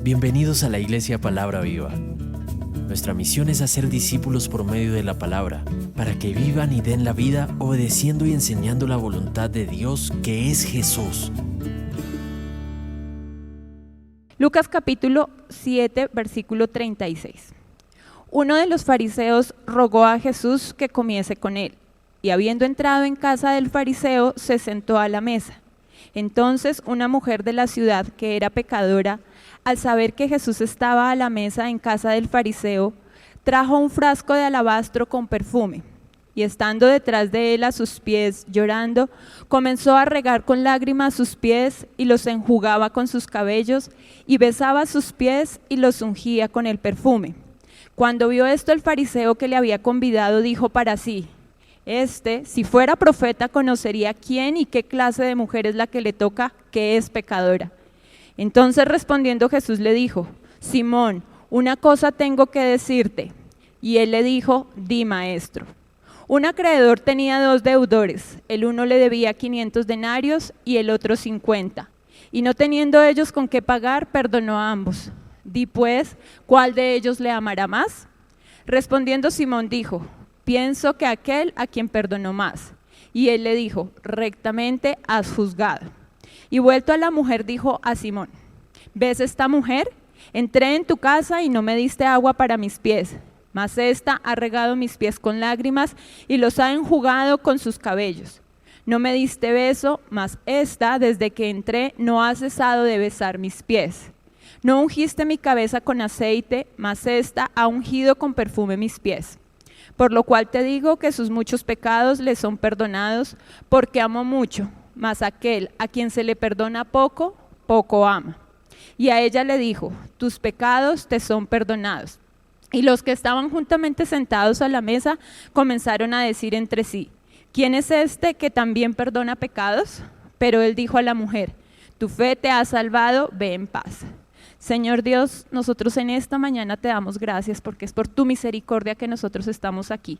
Bienvenidos a la Iglesia Palabra Viva. Nuestra misión es hacer discípulos por medio de la palabra, para que vivan y den la vida obedeciendo y enseñando la voluntad de Dios, que es Jesús. Lucas capítulo 7, versículo 36. Uno de los fariseos rogó a Jesús que comiese con él, y habiendo entrado en casa del fariseo, se sentó a la mesa. Entonces una mujer de la ciudad, que era pecadora, al saber que Jesús estaba a la mesa en casa del fariseo, trajo un frasco de alabastro con perfume, y estando detrás de él a sus pies, llorando, comenzó a regar con lágrimas sus pies, y los enjugaba con sus cabellos, y besaba sus pies, y los ungía con el perfume. Cuando vio esto el fariseo que le había convidado, dijo para sí: si fuera profeta, conocería quién y qué clase de mujer es la que le toca, que es pecadora. Entonces respondiendo Jesús le dijo: Simón, una cosa tengo que decirte. Y él le dijo: Di, maestro. Un acreedor tenía 2 deudores, el uno le debía 500 denarios y el otro 50. Y no teniendo ellos con qué pagar, perdonó a ambos. Di pues, ¿cuál de ellos le amará más? Respondiendo Simón dijo: Pienso que aquel a quien perdonó más. Y él le dijo: Rectamente has juzgado. Y vuelto a la mujer dijo a Simón: ¿Ves esta mujer? Entré en tu casa y no me diste agua para mis pies, mas ésta ha regado mis pies con lágrimas y los ha enjugado con sus cabellos. No me diste beso, mas ésta desde que entré no ha cesado de besar mis pies. No ungiste mi cabeza con aceite, mas ésta ha ungido con perfume mis pies. Por lo cual te digo que sus muchos pecados le son perdonados, porque amó mucho, mas aquel a quien se le perdona poco, poco ama. Y a ella le dijo: tus pecados te son perdonados. Y los que estaban juntamente sentados a la mesa comenzaron a decir entre sí: ¿quién es este que también perdona pecados? Pero él dijo a la mujer: tu fe te ha salvado, ve en paz. Señor Dios, nosotros en esta mañana te damos gracias porque es por tu misericordia que nosotros estamos aquí.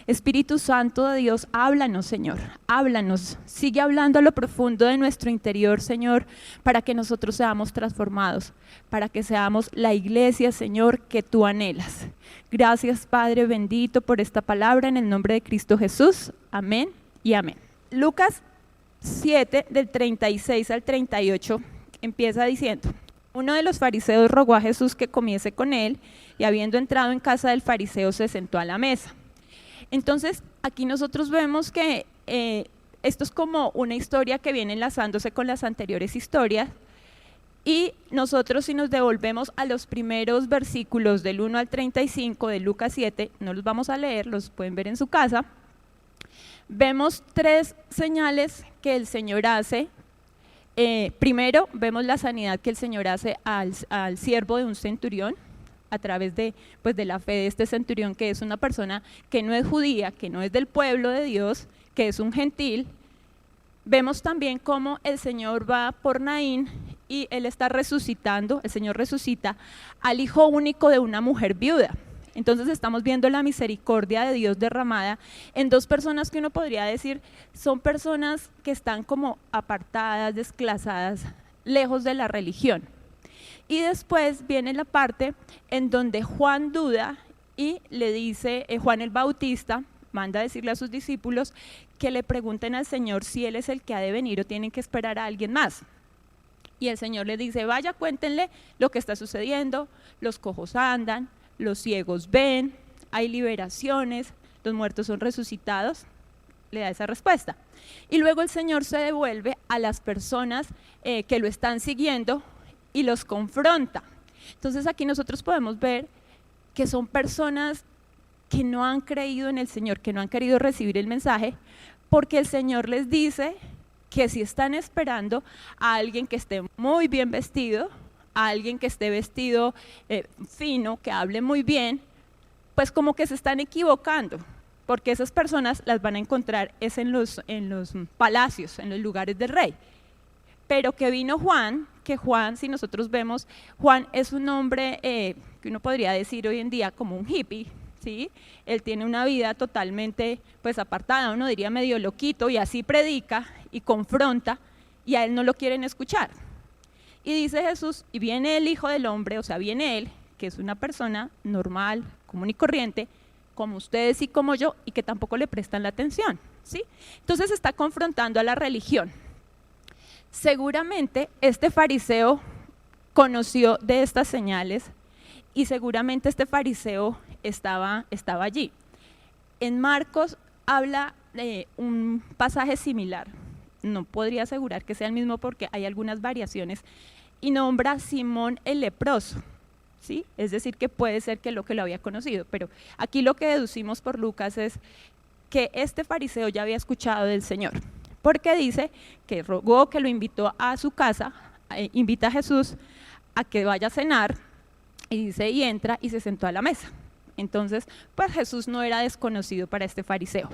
Espíritu Santo de Dios, háblanos, Señor, háblanos, sigue hablando a lo profundo de nuestro interior, Señor, para que nosotros seamos transformados, para que seamos la iglesia, Señor, que tú anhelas. Gracias, Padre bendito, por esta palabra en el nombre de Cristo Jesús. Amén y amén. Lucas 7, del 36 al 38, empieza diciendo: uno de los fariseos rogó a Jesús que comiese con él, y habiendo entrado en casa del fariseo, se sentó a la mesa. Entonces, aquí nosotros vemos que esto es como una historia que viene enlazándose con las anteriores historias, y nosotros, si nos devolvemos a los primeros versículos del 1 al 35 de Lucas 7, no los vamos a leer, los pueden ver en su casa, vemos 3 señales que el Señor hace. Primero, vemos la sanidad que el Señor hace al siervo de un centurión, a través de la fe de este centurión, que es una persona que no es judía, que no es del pueblo de Dios, que es un gentil. Vemos también cómo el Señor va por Naín y él está resucitando, el Señor resucita al hijo único de una mujer viuda. Entonces estamos viendo la misericordia de Dios derramada en 2 personas que uno podría decir son personas que están como apartadas, desclasadas, lejos de la religión. Y después viene la parte en donde Juan duda y le dice, Juan el Bautista manda a decirle a sus discípulos que le pregunten al Señor si Él es el que ha de venir o tienen que esperar a alguien más. Y el Señor le dice: vaya, cuéntenle lo que está sucediendo, los cojos andan, los ciegos ven, hay liberaciones, los muertos son resucitados. Le da esa respuesta. Y luego el Señor se devuelve a las personas que lo están siguiendo y los confronta. Entonces aquí nosotros podemos ver que son personas que no han creído en el Señor, que no han querido recibir el mensaje, porque el Señor les dice que si están esperando a alguien que esté muy bien vestido, a alguien que esté vestido fino, que hable muy bien, pues como que se están equivocando, porque esas personas las van a encontrar es en los palacios, en los lugares del rey. Pero que vino Juan, que Juan, si nosotros vemos, Juan es un hombre que uno podría decir hoy en día como un hippie, ¿sí? Él tiene una vida totalmente apartada, uno diría medio loquito, y así predica y confronta, y a él no lo quieren escuchar. Y dice Jesús, y viene el Hijo del Hombre, o sea, viene Él, que es una persona normal, común y corriente, como ustedes y como yo, y que tampoco le prestan la atención, ¿sí? Entonces está confrontando a la religión. Seguramente este fariseo conoció de estas señales y seguramente este fariseo estaba allí. En Marcos habla de un pasaje similar, no podría asegurar que sea el mismo porque hay algunas variaciones, y nombra a Simón el leproso, ¿sí? Es decir, que puede ser que lo había conocido, pero aquí lo que deducimos por Lucas es que este fariseo ya había escuchado del Señor, porque dice que rogó, que lo invitó a su casa, invita a Jesús a que vaya a cenar, y dice, y entra y se sentó a la mesa. Entonces, pues Jesús no era desconocido para este fariseo.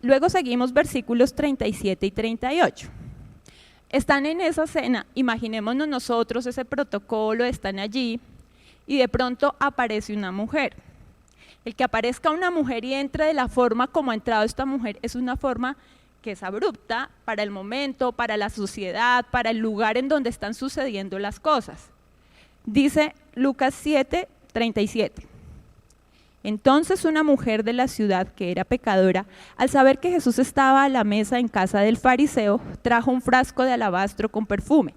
Luego seguimos versículos 37 y 38. Están en esa cena, imaginémonos nosotros ese protocolo, están allí, y de pronto aparece una mujer. El que aparezca una mujer y entre de la forma como ha entrado esta mujer es una forma que es abrupta para el momento, para la sociedad, para el lugar en donde están sucediendo las cosas. Dice Lucas 7, 37. Entonces una mujer de la ciudad que era pecadora, al saber que Jesús estaba a la mesa en casa del fariseo, trajo un frasco de alabastro con perfume,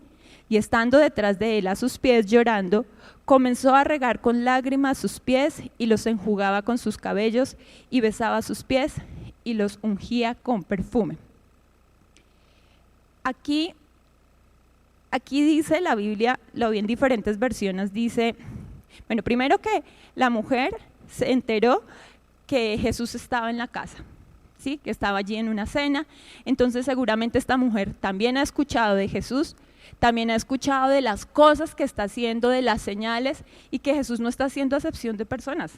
y estando detrás de él a sus pies llorando, comenzó a regar con lágrimas sus pies y los enjugaba con sus cabellos y besaba sus pies y los ungía con perfume. Aquí dice la Biblia, lo vi en diferentes versiones, dice, bueno, primero que la mujer se enteró que Jesús estaba en la casa, ¿sí? Que estaba allí en una cena, entonces seguramente esta mujer también ha escuchado de Jesús, también ha escuchado de las cosas que está haciendo, de las señales, y que Jesús no está haciendo acepción de personas.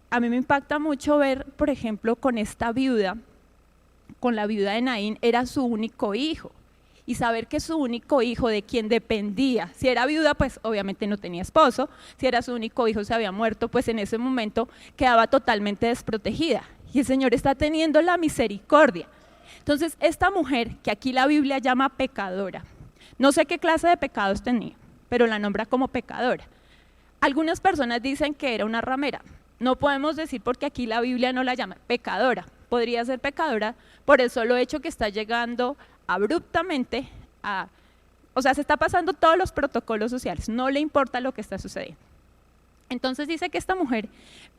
A mí me impacta mucho ver, por ejemplo, con esta viuda, con la viuda de Naín, era su único hijo, y saber que su único hijo, de quien dependía, si era viuda, pues obviamente no tenía esposo, si era su único hijo, se había muerto, pues en ese momento quedaba totalmente desprotegida, y el Señor está teniendo la misericordia. Entonces, esta mujer, que aquí la Biblia llama pecadora, no sé qué clase de pecados tenía, pero la nombra como pecadora. Algunas personas dicen que era una ramera, no podemos decir porque aquí la Biblia no la llama pecadora, podría ser pecadora por el solo hecho que está llegando abruptamente o sea, se está pasando todos los protocolos sociales, no le importa lo que está sucediendo. Entonces dice que esta mujer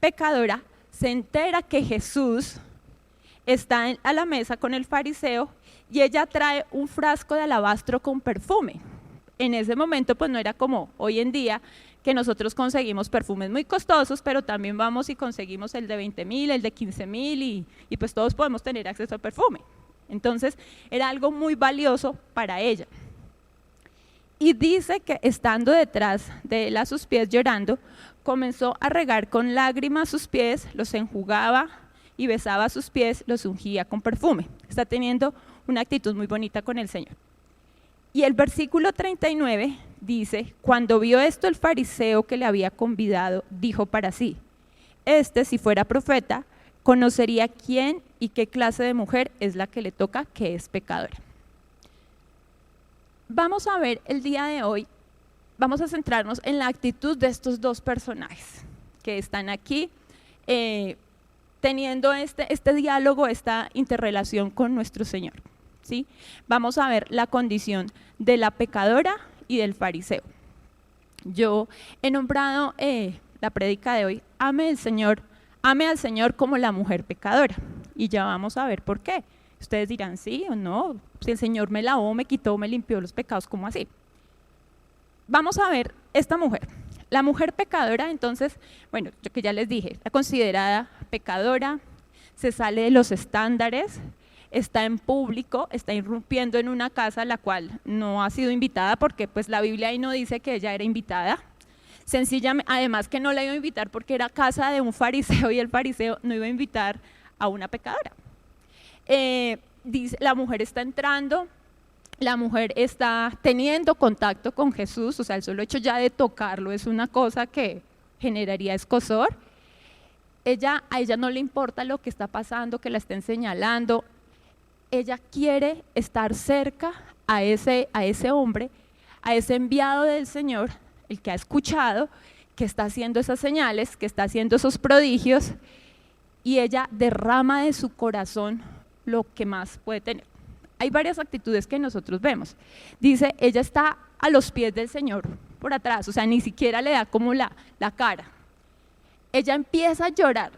pecadora se entera que Jesús está a la mesa con el fariseo y ella trae un frasco de alabastro con perfume. En ese momento pues no era como hoy en día que nosotros conseguimos perfumes muy costosos, pero también vamos y conseguimos el de 20,000, el de 15,000 y pues todos podemos tener acceso al perfume. Entonces era algo muy valioso para ella. Y dice que estando detrás de él a sus pies llorando, comenzó a regar con lágrimas sus pies, los enjugaba y besaba sus pies, los ungía con perfume. Está teniendo una actitud muy bonita con el Señor. Y el versículo 39 dice, cuando vio esto el fariseo que le había convidado, dijo para sí, si fuera profeta, conocería quién y qué clase de mujer es la que le toca, que es pecadora. Vamos a ver el día de hoy, vamos a centrarnos en la actitud de estos dos personajes que están aquí teniendo este diálogo, esta interrelación con nuestro Señor, ¿sí? Vamos a ver la condición de la pecadora y del fariseo. Yo he nombrado la prédica de hoy, ame al Señor como la mujer pecadora, y ya vamos a ver por qué. Ustedes dirán, sí o no, si el Señor me lavó, me quitó, me limpió los pecados, ¿cómo así? Vamos a ver esta mujer. La mujer pecadora, entonces, bueno, yo que ya les dije, está considerada pecadora, se sale de los estándares, está en público, está irrumpiendo en una casa a la cual no ha sido invitada, porque pues la Biblia ahí no dice que ella era invitada. Sencillamente, además que no la iba a invitar porque era casa de un fariseo y el fariseo no iba a invitar a una pecadora. Dice, la mujer está entrando, la mujer está teniendo contacto con Jesús, o sea, el solo hecho ya de tocarlo es una cosa que generaría escozor. A ella no le importa lo que está pasando, que la estén señalando, ella quiere estar cerca a ese hombre, a ese enviado del Señor, el que ha escuchado, que está haciendo esas señales, que está haciendo esos prodigios, y ella derrama de su corazón lo que más puede tener. Hay varias actitudes que nosotros vemos. Dice, ella está a los pies del Señor por atrás, o sea, ni siquiera le da como la cara. Ella empieza a llorar.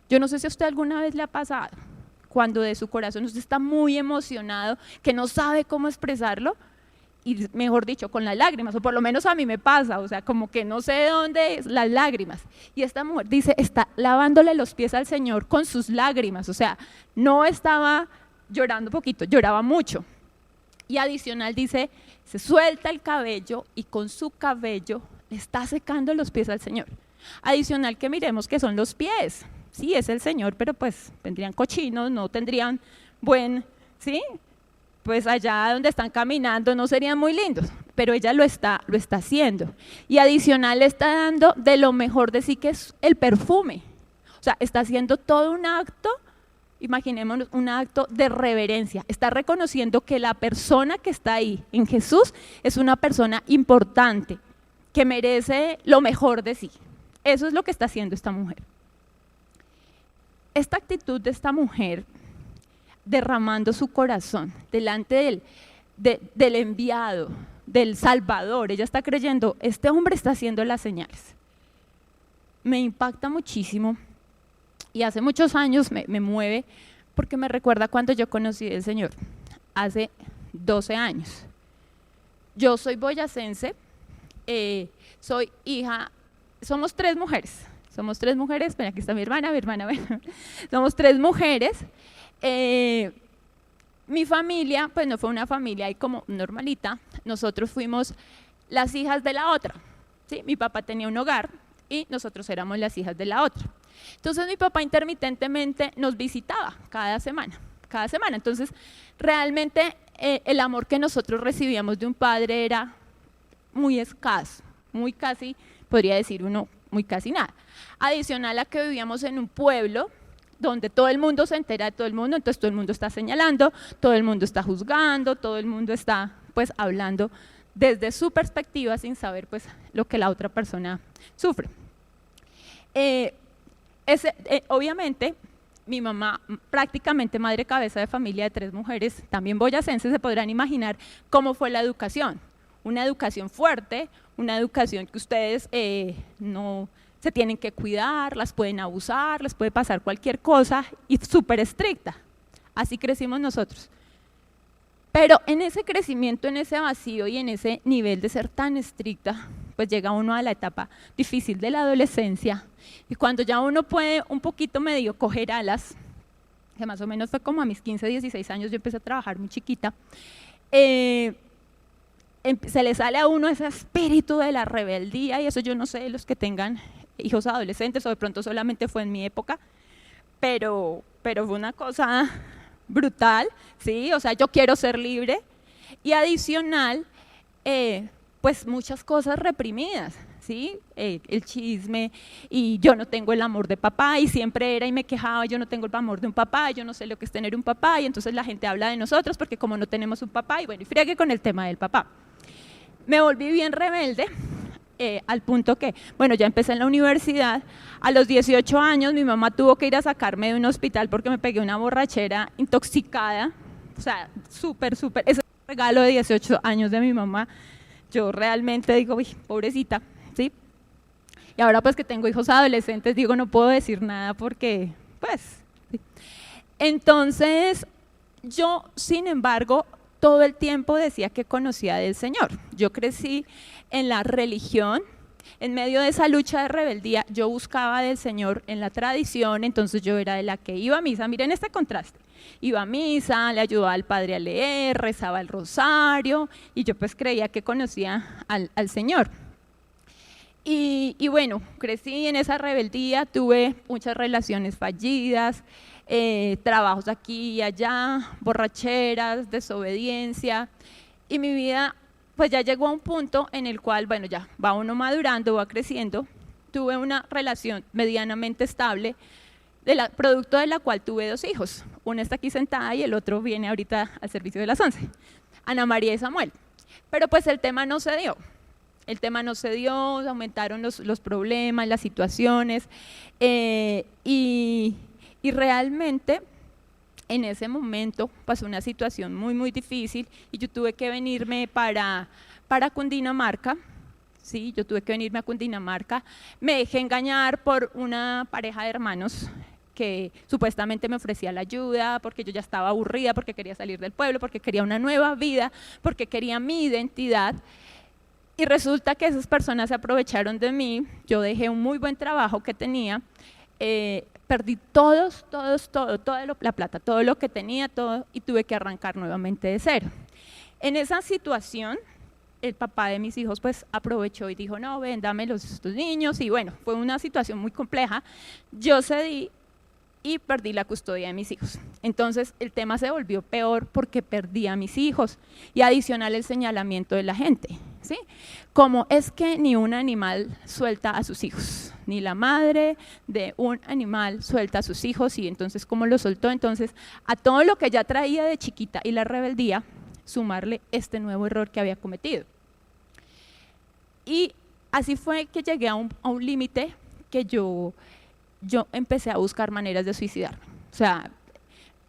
Yo no sé si a usted alguna vez le ha pasado, cuando de su corazón usted está muy emocionado, que no sabe cómo expresarlo, y mejor dicho, con las lágrimas, o por lo menos a mí me pasa, o sea, como que no sé de dónde es las lágrimas. Y esta mujer dice, está lavándole los pies al Señor con sus lágrimas, o sea, no estaba llorando poquito, lloraba mucho. Y adicional dice, se suelta el cabello y con su cabello le está secando los pies al Señor. Adicional que miremos que son los pies, sí, es el Señor, pero pues vendrían cochinos, no tendrían buen, ¿sí? Pues allá donde están caminando no serían muy lindos, pero ella lo está haciendo. Y adicional le está dando de lo mejor de sí, que es el perfume. O sea, está haciendo todo un acto, imaginémonos, un acto de reverencia. Está reconociendo que la persona que está ahí en Jesús es una persona importante, que merece lo mejor de sí. Eso es lo que está haciendo esta mujer. Esta actitud de esta mujer, derramando su corazón delante del enviado, del Salvador, ella está creyendo, este hombre está haciendo las señales. Me impacta muchísimo y hace muchos años me mueve porque me recuerda cuando yo conocí al Señor, hace 12 años. Yo soy boyacense, soy hija, somos tres mujeres, ven, aquí está mi hermana, ven. Somos tres mujeres. Mi familia, pues no fue una familia ahí como normalita, nosotros fuimos las hijas de la otra, ¿sí? Mi papá tenía un hogar y nosotros éramos las hijas de la otra. Entonces mi papá intermitentemente nos visitaba cada semana, entonces realmente el amor que nosotros recibíamos de un padre era muy escaso, muy casi, podría decir uno, muy casi nada. Adicional a que vivíamos en un pueblo donde todo el mundo se entera de todo el mundo, entonces todo el mundo está señalando, todo el mundo está juzgando, todo el mundo está pues hablando desde su perspectiva sin saber pues lo que la otra persona sufre. Obviamente mi mamá, prácticamente madre cabeza de familia de tres mujeres, también boyacenses, se podrán imaginar cómo fue la educación. Una educación fuerte, una educación que ustedes no se tienen que cuidar, las pueden abusar, les puede pasar cualquier cosa y súper estricta. Así crecimos nosotros. Pero en ese crecimiento, en ese vacío y en ese nivel de ser tan estricta, pues llega uno a la etapa difícil de la adolescencia y cuando ya uno puede un poquito medio coger alas, que más o menos fue como a mis 15, 16 años, yo empecé a trabajar muy chiquita, se le sale a uno ese espíritu de la rebeldía y eso yo no sé, los que tengan hijos adolescentes o de pronto solamente fue en mi época, pero fue una cosa brutal, ¿sí? O sea, yo quiero ser libre y adicional, pues muchas cosas reprimidas, ¿sí? El chisme y yo no tengo el amor de papá y siempre era y me quejaba, yo no tengo el amor de un papá, yo no sé lo que es tener un papá y entonces la gente habla de nosotros porque como no tenemos un papá y bueno, y friegue con el tema del papá. Me volví bien rebelde al punto que, bueno, ya empecé en la universidad, a los 18 años mi mamá tuvo que ir a sacarme de un hospital porque me pegué una borrachera intoxicada, o sea, súper, ese es el regalo de 18 años de mi mamá, yo realmente digo, uy, pobrecita, ¿sí? Y ahora pues que tengo hijos adolescentes, digo, no puedo decir nada porque, pues, ¿sí? Entonces, yo, sin embargo, todo el tiempo decía que conocía del Señor. Yo crecí en la religión, en medio de esa lucha de rebeldía, yo buscaba del Señor en la tradición, entonces yo era de la que iba a misa, miren este contraste, iba a misa, le ayudaba al padre a leer, rezaba el rosario, y yo pues creía que conocía al Señor. Y bueno, crecí en esa rebeldía, tuve muchas relaciones fallidas, trabajos aquí y allá, borracheras, desobediencia, y mi vida pues ya llegó a un punto en el cual, bueno, ya va uno madurando, va creciendo, tuve una relación medianamente estable, producto de la cual tuve 2 hijos, una está aquí sentada y el otro viene ahorita al servicio de las 11. Ana María y Samuel. Pero pues el tema no se dio. El tema no se dio, aumentaron los problemas, las situaciones, y realmente en ese momento pasó una situación muy, muy difícil y yo tuve que venirme para Cundinamarca. Sí, yo tuve que venirme a Cundinamarca. Me dejé engañar por una pareja de hermanos que supuestamente me ofrecía la ayuda, porque yo ya estaba aburrida, porque quería salir del pueblo, porque quería una nueva vida, porque quería mi identidad. Y resulta que esas personas se aprovecharon de mí. Yo dejé un muy buen trabajo que tenía, perdí toda la plata, todo lo que tenía, todo, y tuve que arrancar nuevamente de cero. En esa situación, el papá de mis hijos pues aprovechó y dijo, no, ven, dame estos niños, y bueno, fue una situación muy compleja. Yo cedí y perdí la custodia de mis hijos. Entonces el tema se volvió peor porque perdí a mis hijos y adicional el señalamiento de la gente, ¿sí? Como es que ni un animal suelta a sus hijos, ni la madre de un animal suelta a sus hijos, y entonces ¿cómo lo soltó? Entonces a todo lo que ya traía de chiquita y la rebeldía, sumarle este nuevo error que había cometido. Y así fue que llegué a un límite que yo empecé a buscar maneras de suicidarme. O sea,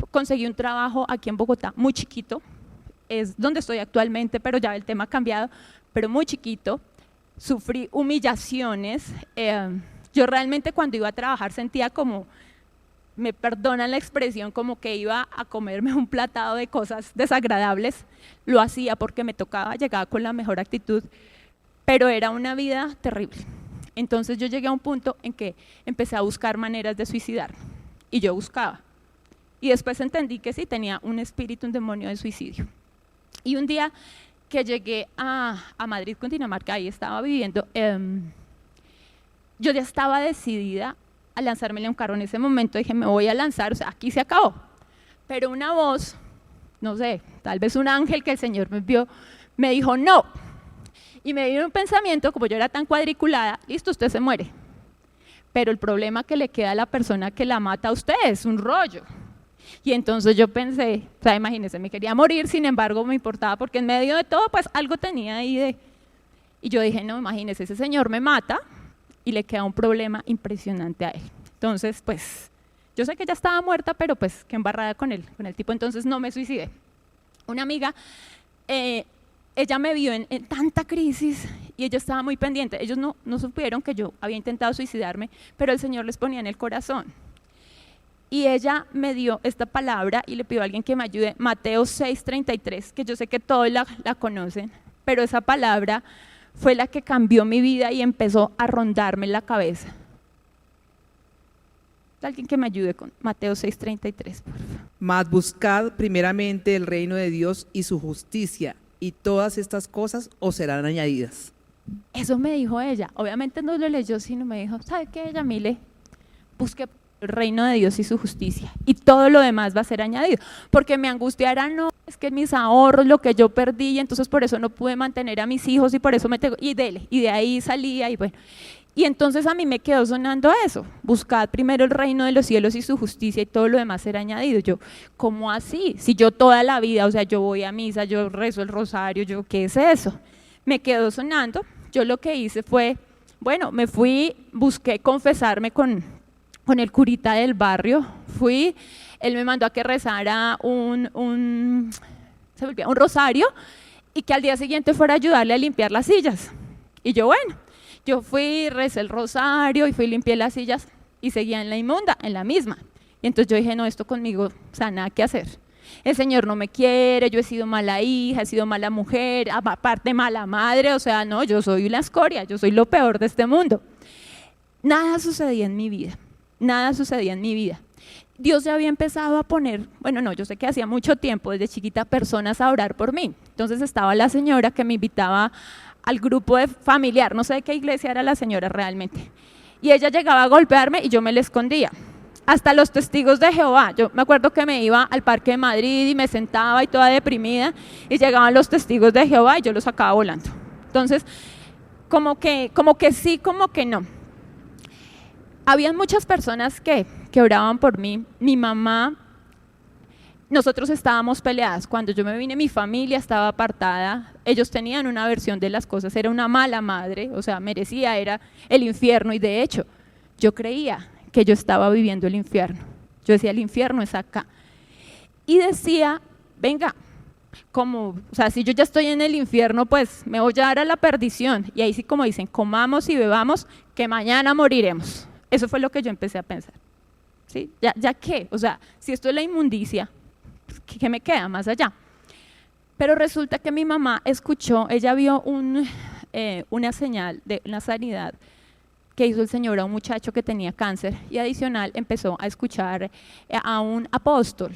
conseguí un trabajo aquí en Bogotá muy chiquito, es donde estoy actualmente, pero ya el tema ha cambiado, pero muy chiquito. Sufrí humillaciones. Yo realmente cuando iba a trabajar sentía como, me perdonan la expresión, como que iba a comerme un platado de cosas desagradables. Lo hacía porque me tocaba, llegaba con la mejor actitud, pero era una vida terrible. Entonces yo llegué a un punto en que empecé a buscar maneras de suicidarme, y yo buscaba. Y después entendí que sí, tenía un espíritu, un demonio de suicidio. Y un día que llegué a Madrid, Cundinamarca, ahí estaba viviendo, yo ya estaba decidida a lanzarme a un carro. En ese momento dije, me voy a lanzar, o sea, aquí se acabó. Pero una voz, no sé, tal vez un ángel que el Señor me envió, me dijo, no. Y me vino un pensamiento, como yo era tan cuadriculada, listo, usted se muere. Pero el problema que le queda a la persona que la mata a usted es un rollo. Y entonces yo pensé, o sea, imagínense, me quería morir, sin embargo me importaba porque en medio de todo pues algo tenía ahí y yo dije, no, imagínense, ese señor me mata y le queda un problema impresionante a él. Entonces pues yo sé que ya estaba muerta, pero pues qué embarrada con el tipo, entonces no me suicidé. Una amiga, ella me vio en tanta crisis y ella estaba muy pendiente. Ellos no supieron que yo había intentado suicidarme, pero el Señor les ponía en el corazón. Y ella me dio esta palabra y le pidió a alguien que me ayude, Mateo 6:33, que yo sé que todos la conocen, pero esa palabra fue la que cambió mi vida y empezó a rondarme la cabeza. Alguien que me ayude con Mateo 6:33, por favor. Mas buscad primeramente el reino de Dios y su justicia, y todas estas cosas os serán añadidas. Eso me dijo ella. Obviamente no lo leyó, sino me dijo, ¿sabe qué, Yamile? Busque el reino de Dios y su justicia, y todo lo demás va a ser añadido. Porque mi angustia era, no, es que mis ahorros, lo que yo perdí, y entonces por eso no pude mantener a mis hijos, y por eso y de ahí salía, y bueno. Y entonces a mí me quedó sonando eso, buscad primero el reino de los cielos y su justicia, y todo lo demás será añadido. Yo, ¿cómo así? Si yo toda la vida, o sea, yo voy a misa, yo rezo el rosario, yo, ¿qué es eso? Me quedó sonando. Yo lo que hice fue, bueno, me fui, busqué confesarme con el curita del barrio, él me mandó a que rezara un rosario, y que al día siguiente fuera a ayudarle a limpiar las sillas. Y yo, bueno, yo fui, recé el rosario y fui, limpié las sillas y seguía en la inmunda, en la misma. Y entonces yo dije, no, esto conmigo, o sea, nada que hacer. El Señor no me quiere, yo he sido mala hija, he sido mala mujer, aparte mala madre, o sea, no, yo soy la escoria, yo soy lo peor de este mundo. Nada sucedía en mi vida. Nada sucedía en mi vida. Dios ya había empezado a poner, bueno, no, yo sé que hacía mucho tiempo, desde chiquita, personas a orar por mí. Entonces estaba la señora que me invitaba al grupo de familiar, no sé de qué iglesia era la señora realmente, y ella llegaba a golpearme y yo me le escondía. Hasta los testigos de Jehová, yo me acuerdo que me iba al Parque de Madrid y me sentaba y toda deprimida, y llegaban los testigos de Jehová y yo los sacaba volando. Entonces, como que sí, como que no. Habían muchas personas que oraban por mí. Mi mamá nosotros estábamos peleadas. Cuando yo me vine, mi familia estaba apartada. Ellos tenían una versión de las cosas. Era una mala madre, o sea, merecía, era el infierno. Y de hecho, yo creía que yo estaba viviendo el infierno. Yo decía, el infierno es acá. Y decía, venga, como, o sea, si yo ya estoy en el infierno, pues me voy a dar a la perdición. Y ahí sí, como dicen, comamos y bebamos, que mañana moriremos. Eso fue lo que yo empecé a pensar. ¿Sí? ¿Ya qué? O sea, si esto es la inmundicia, ¿qué me queda más allá? Pero resulta que mi mamá escuchó, ella vio una señal de una sanidad que hizo el Señor a un muchacho que tenía cáncer, y adicional empezó a escuchar a un apóstol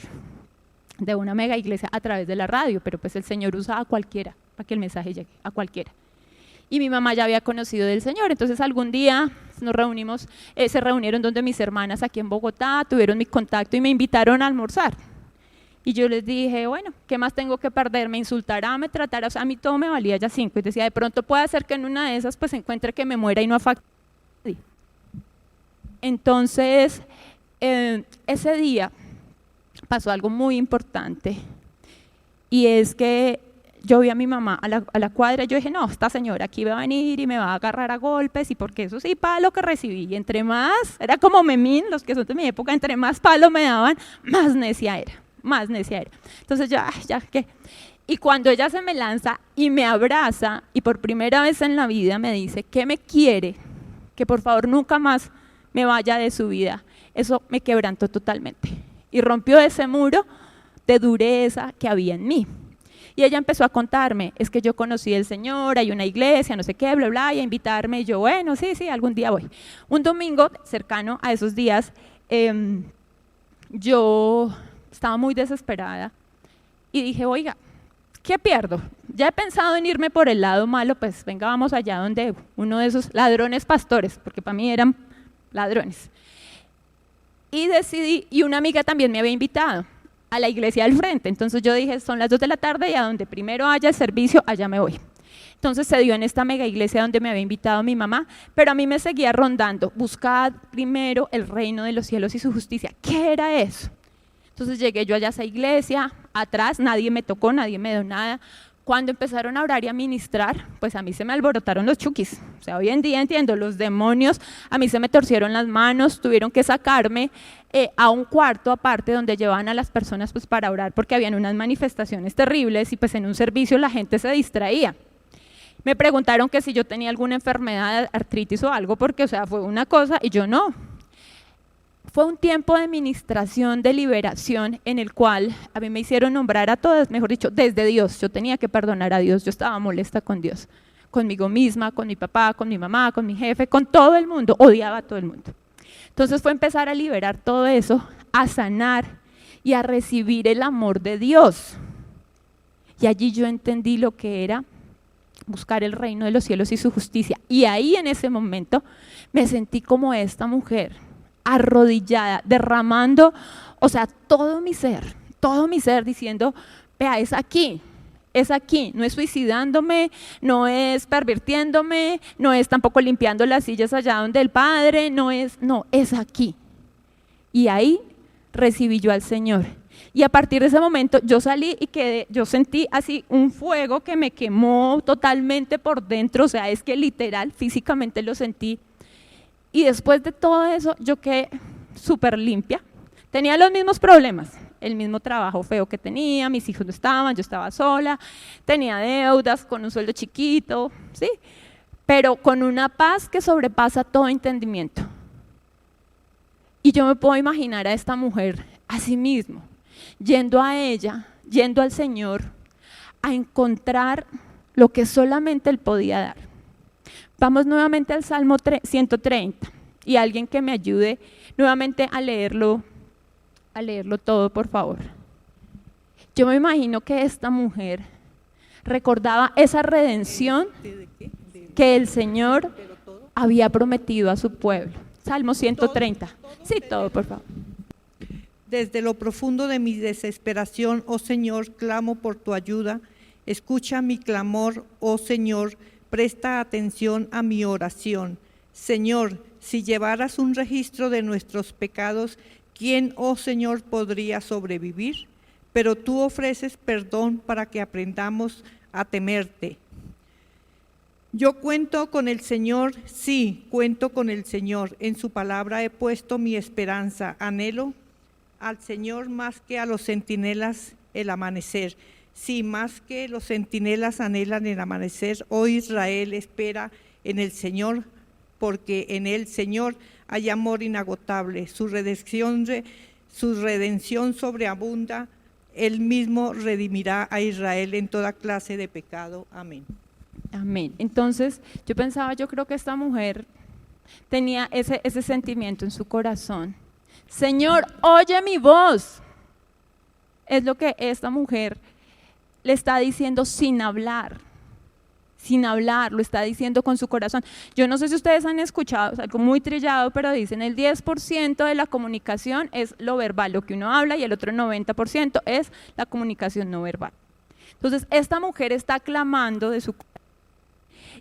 de una mega iglesia a través de la radio, pero pues el Señor usa a cualquiera para que el mensaje llegue a cualquiera. Y mi mamá ya había conocido del Señor, entonces algún día nos reunimos, se reunieron donde mis hermanas aquí en Bogotá, tuvieron mi contacto y me invitaron a almorzar. Y yo les dije, bueno, ¿qué más tengo que perder? ¿Me insultará, me tratará? O sea, a mí todo me valía ya 5. Y decía, de pronto puede ser que en una de esas pues encuentre que me muera y no afecte. Entonces, ese día pasó algo muy importante, y es que yo vi a mi mamá a la cuadra, y yo dije, no, esta señora aquí va a venir y me va a agarrar a golpes, y porque eso sí, palo que recibí, y entre más, era como Memín, los que son de mi época, entre más palo me daban, más necia era. Entonces ya, ¿qué? Y cuando ella se me lanza y me abraza, y por primera vez en la vida me dice que me quiere, que por favor nunca más me vaya de su vida, eso me quebrantó totalmente y rompió ese muro de dureza que había en mí. Y ella empezó a contarme, es que yo conocí al Señor, hay una iglesia, no sé qué, bla, bla, y a invitarme, y yo, bueno, sí, algún día voy. Un domingo cercano a esos días, yo estaba muy desesperada y dije, oiga, ¿qué pierdo? Ya he pensado en irme por el lado malo, pues venga, vamos allá donde uno de esos ladrones pastores, porque para mí eran ladrones. Y decidí, y una amiga también me había invitado a la iglesia del frente, entonces yo dije, son las 2 de la tarde y a donde primero haya el servicio, allá me voy. Entonces se dio en esta mega iglesia donde me había invitado mi mamá, pero a mí me seguía rondando, buscad primero el reino de los cielos y su justicia. ¿Qué era eso? Entonces llegué yo allá a esa iglesia, atrás nadie me tocó, nadie me dio nada. Cuando empezaron a orar y a ministrar, pues a mí se me alborotaron los chukis. O sea, hoy en día entiendo, los demonios, a mí se me torcieron las manos, tuvieron que sacarme a un cuarto aparte donde llevaban a las personas pues para orar, porque habían unas manifestaciones terribles y pues en un servicio la gente se distraía. Me preguntaron que si yo tenía alguna enfermedad, artritis o algo, porque o sea, fue una cosa y yo no. Fue un tiempo de ministración, de liberación, en el cual a mí me hicieron nombrar a todas, mejor dicho, desde Dios. Yo tenía que perdonar a Dios, yo estaba molesta con Dios, conmigo misma, con mi papá, con mi mamá, con mi jefe, con todo el mundo, odiaba a todo el mundo. Entonces fue empezar a liberar todo eso, a sanar y a recibir el amor de Dios. Y allí yo entendí lo que era buscar el reino de los cielos y su justicia. Y ahí en ese momento me sentí como esta mujer, arrodillada, derramando, o sea, todo mi ser diciendo, vea, es aquí, no es suicidándome, no es pervirtiéndome, no es tampoco limpiando las sillas allá donde el Padre, no, es aquí. Y ahí recibí yo al Señor. Y a partir de ese momento yo salí y yo sentí así un fuego que me quemó totalmente por dentro, o sea, es que literal, físicamente lo sentí. Y después de todo eso, yo quedé súper limpia. Tenía los mismos problemas, el mismo trabajo feo que tenía, mis hijos no estaban, yo estaba sola, tenía deudas con un sueldo chiquito, ¿sí? Pero con una paz que sobrepasa todo entendimiento. Y yo me puedo imaginar a esta mujer así mismo, yendo a ella, yendo al Señor, a encontrar lo que solamente Él podía dar. Vamos nuevamente al Salmo 130 y alguien que me ayude nuevamente a leerlo todo, por favor. Yo me imagino que esta mujer recordaba esa redención que el Señor había prometido a su pueblo. Salmo 130. Sí, todo, por favor. Desde lo profundo de mi desesperación, oh Señor, clamo por tu ayuda. Escucha mi clamor, oh Señor, presta atención a mi oración. Señor, si llevaras un registro de nuestros pecados, ¿quién, oh Señor, podría sobrevivir? pero tú ofreces perdón para que aprendamos a temerte. Yo cuento con el Señor, sí, cuento con el Señor. En su palabra he puesto mi esperanza. Anhelo al Señor más que a los centinelas el amanecer. Sí, más que los centinelas anhelan el amanecer. Hoy Israel espera en el Señor, porque en el Señor hay amor inagotable. Su redención sobreabunda. Él mismo redimirá a Israel en toda clase de pecado. Amén. Amén. Entonces, yo creo que esta mujer tenía ese sentimiento en su corazón. Señor, oye mi voz. Es lo que esta mujer le está diciendo sin hablar, lo está diciendo con su corazón. Yo no sé si ustedes han escuchado, es algo muy trillado, pero dicen el 10% de la comunicación es lo verbal, lo que uno habla, y el otro 90% es la comunicación no verbal. Entonces, esta mujer está clamando de su corazón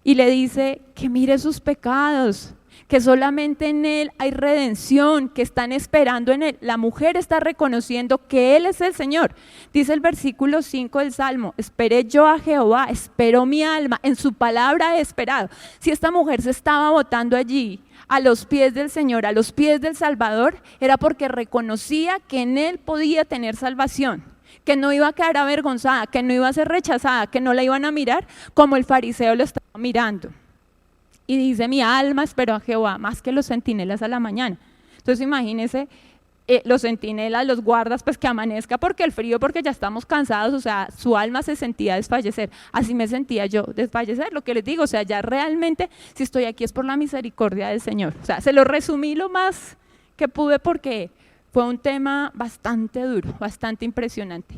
y le dice que mire sus pecados, que solamente en Él hay redención, que están esperando en Él. La mujer está reconociendo que Él es el Señor. Dice el versículo 5 del Salmo: esperé yo a Jehová, esperó mi alma, en su palabra he esperado. Si esta mujer se estaba botando allí a los pies del Señor, a los pies del Salvador, era porque reconocía que en Él podía tener salvación, que no iba a quedar avergonzada, que no iba a ser rechazada, que no la iban a mirar como el fariseo lo estaba mirando. Y dice, mi alma esperó a Jehová más que los centinelas a la mañana. Entonces imagínense, los centinelas, los guardas, pues que amanezca porque el frío, porque ya estamos cansados, o sea, su alma se sentía desfallecer. Así me sentía yo, desfallecer, lo que les digo, o sea, ya realmente si estoy aquí es por la misericordia del Señor. O sea, se lo resumí lo más que pude porque fue un tema bastante duro, bastante impresionante.